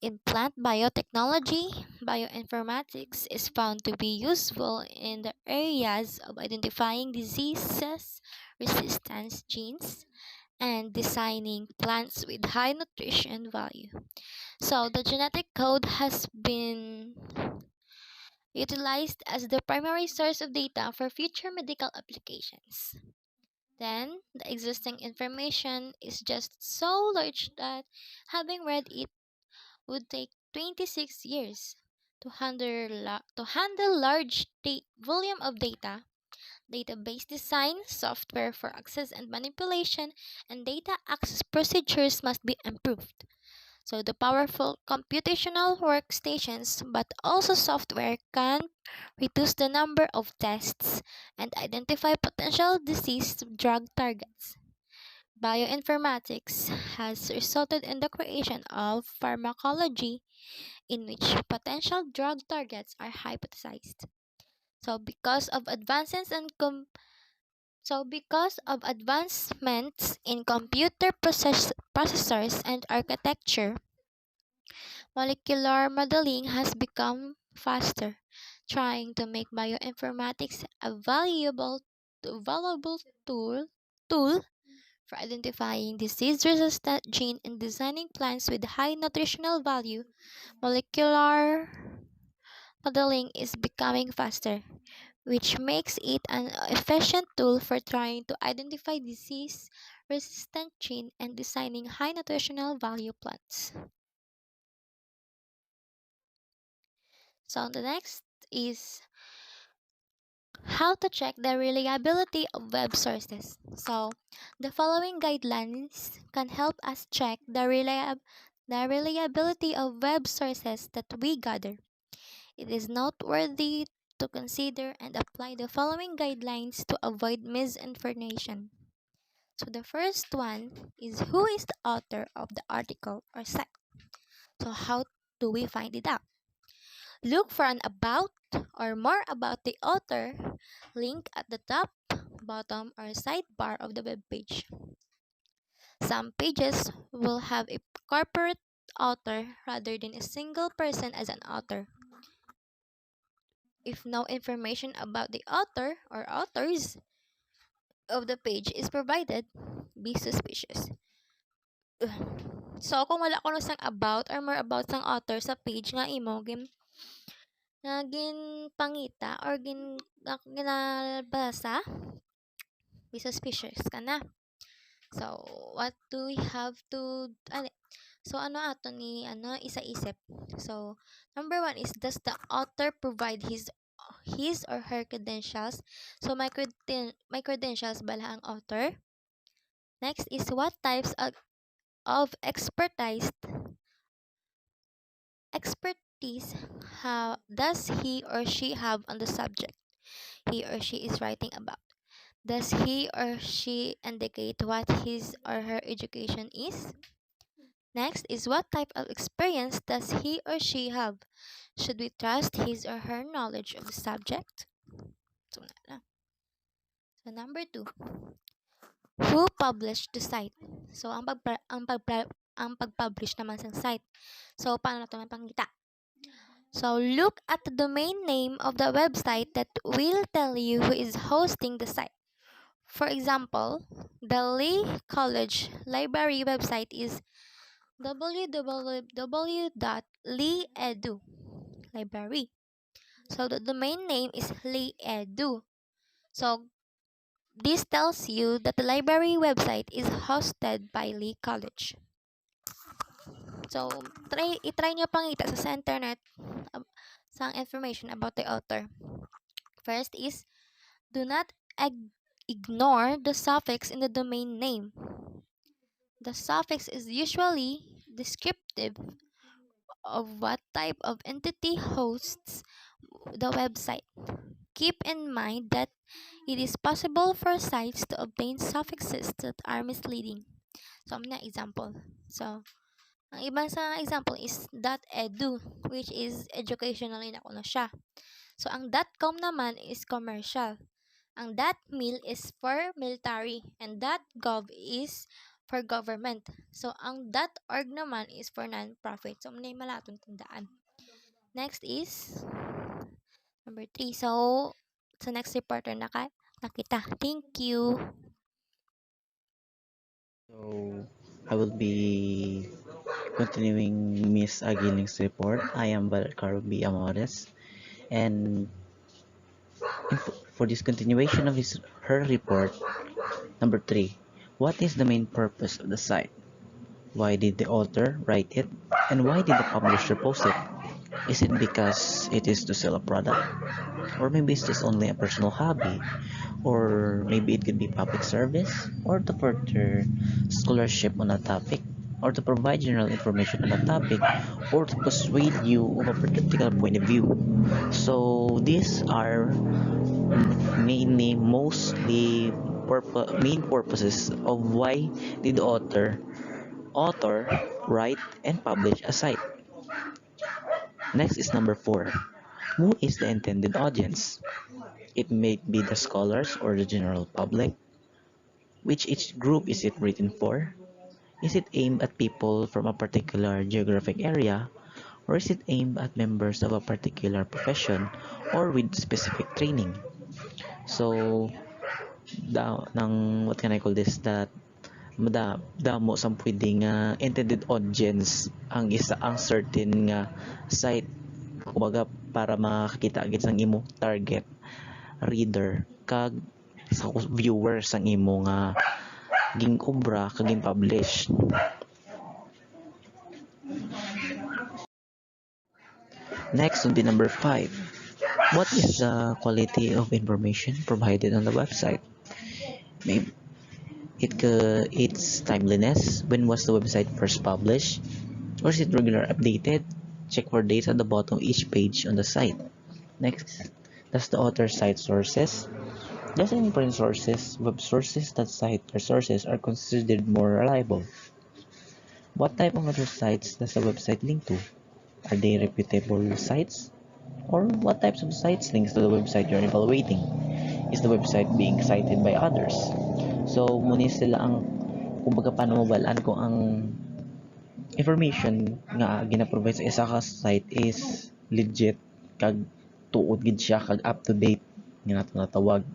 In plant biotechnology, bioinformatics is found to be useful in the areas of identifying diseases, resistance genes, and designing plants with high nutrition value. So, the genetic code has been utilized as the primary source of data for future medical applications. Then, the existing information is just so large that having read it would take 26 years to handle large volume of data. Database design, software for access and manipulation, and data access procedures must be improved. So the powerful computational workstations, but also software can reduce the number of tests and identify potential disease drug targets. Bioinformatics has resulted in the creation of pharmacology in which potential drug targets are hypothesized. So because of advancements in processors and architecture, molecular modeling has become faster, trying to make bioinformatics a valuable tool for identifying disease-resistant gene and designing plants with high nutritional value. Molecular modeling is becoming faster, which makes it an efficient tool for trying to identify disease-resistant gene and designing high nutritional value plants. So the next is how to check the reliability of web sources. So the following guidelines can help us check the reliability of web sources that we gather. It is noteworthy to consider and apply the following guidelines to avoid misinformation. So the first one is who is the author of the article or site. So how do we find it out? Look for an about or more about the author link at the top, bottom, or sidebar of the web page. Some pages will have a corporate author rather than a single person as an author. If no information about the author or authors of the page is provided, be suspicious. So, kung wala ko sang about or more about sang author sa page nga imo, nga ginpangita or ginabasa, be suspicious ka na. So, what do we have to, so ano ato ni, isa-isip. So, number one is, does the author provide his or her credentials? So, my credentials bala ang author. Next is, what types of expertise does he or she have on the subject he or she is writing about? Does he or she indicate what his or her education is? Next is, what type of experience does he or she have? Should we trust his or her knowledge of the subject? So, so number two, who published the site? So ang pag-publish naman sa site. So paano nato mapangita? So look at the domain name of the website that will tell you who is hosting the site. For example, the Lee College Library website is www.lee.edu library. So the domain name is Lee Edu. So this tells you that the library website is hosted by Lee College. So i-try nyo pangita sa internet some information about the author. First is, do not ignore the suffix in the domain name. The suffix is usually descriptive of what type of entity hosts the website. Keep in mind that it is possible for sites to obtain suffixes that are misleading. So, ang example. So, ang ibang sa example is .edu, which is educational na ko na siya. So, ang .com naman is commercial. Ang .mil is for military and .gov is for government. So, ang .org naman is for non-profit. So, may malatong tandaan. Next is number 3. So, sa next reporter nakita. Thank you. So I will be continuing Miss Agiling's report. I am Valcaro B. Amores, and for this continuation of her report, number 3, what is the main purpose of the site? Why did the author write it? And why did the publisher post it? Is it because it is to sell a product? Or maybe it's just only a personal hobby? Or maybe it could be public service? Or to further scholarship on a topic? Or to provide general information on a topic? Or to persuade you of a particular point of view? So these are mainly mostly main purposes of why did the author write and publish a site. Next is number 4. Who is the intended audience? It may be the scholars or the general public. Which each group is it written for? Is it aimed at people from a particular geographic area? Or is it aimed at members of a particular profession or with specific training? So, what can I call this? That damo sa pwedeng intended audience ang certain nga site, kumbaga para makakita gid sang imo target reader kag sa viewers ang imo nga ging obra kag ging publish. Next would be number 5. What is the quality of information provided on the website? Maybe its timeliness. When was the website first published? Or is it regular updated? Check for dates at the bottom of each page on the site. Next, does the author cite sources? Does any print sources, web sources that cite their sources are considered more reliable? What type of other sites does the website link to? Are they reputable sites? Or what types of sites links to the website you're evaluating? Is the website being cited by others? So, muna sila ang kumbaga paano mabalaan kung ang information nga gina-provide sa isa ka site is legit kag tuod gid siya kag up to date nga nato natawag.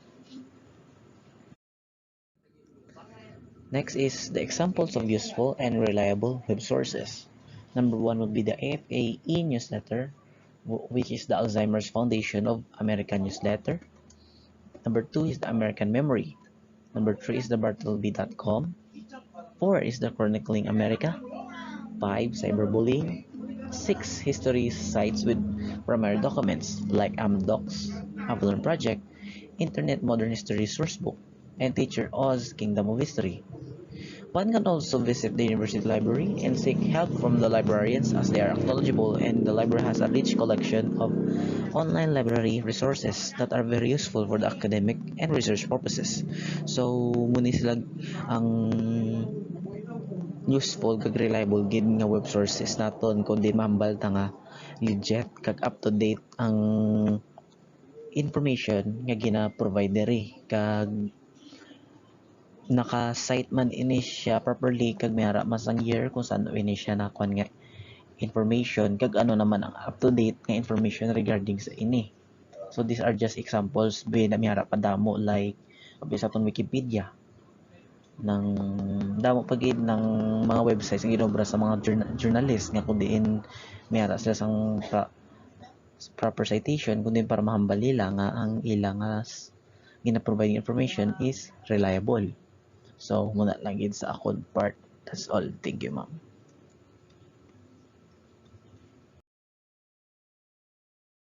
Next is the examples of useful and reliable web sources. Number 1 would be the AFA e-newsletter, which is the Alzheimer's Foundation of American Newsletter. Number 2 is the American Memory. Number 3 is the Bartleby.com. 4 is the Chronicling America. 5. Cyberbullying. 6. History sites with primary documents like AmDocs, Avalon Project, Internet Modern History Sourcebook, and Teacher Oz Kingdom of History. One can also visit the university library and seek help from the librarians as they are knowledgeable, and the library has a rich collection of online library resources that are very useful for the academic and research purposes. So, muna sila ang useful kag reliable gid nga web sources naton kundi mahambal ta nga legit kag up to date ang information nga gina-provide diri kag naka-cite man ini siya properly kag may ara mas ang year kung saan ini siya nakuan nga information kag ano naman ang up to date nga information regarding sa ini. So these are just examples na may ara pa damo like sa atong Wikipedia ng damo pagid ng mga websites nga ginobra sa mga journalist nga kun diin may ara sila sang proper citation kundi para mahambal nila nga ang ilang gina-provide information is reliable. So, muna lang yun sa akong part. That's all. Thank you, ma'am.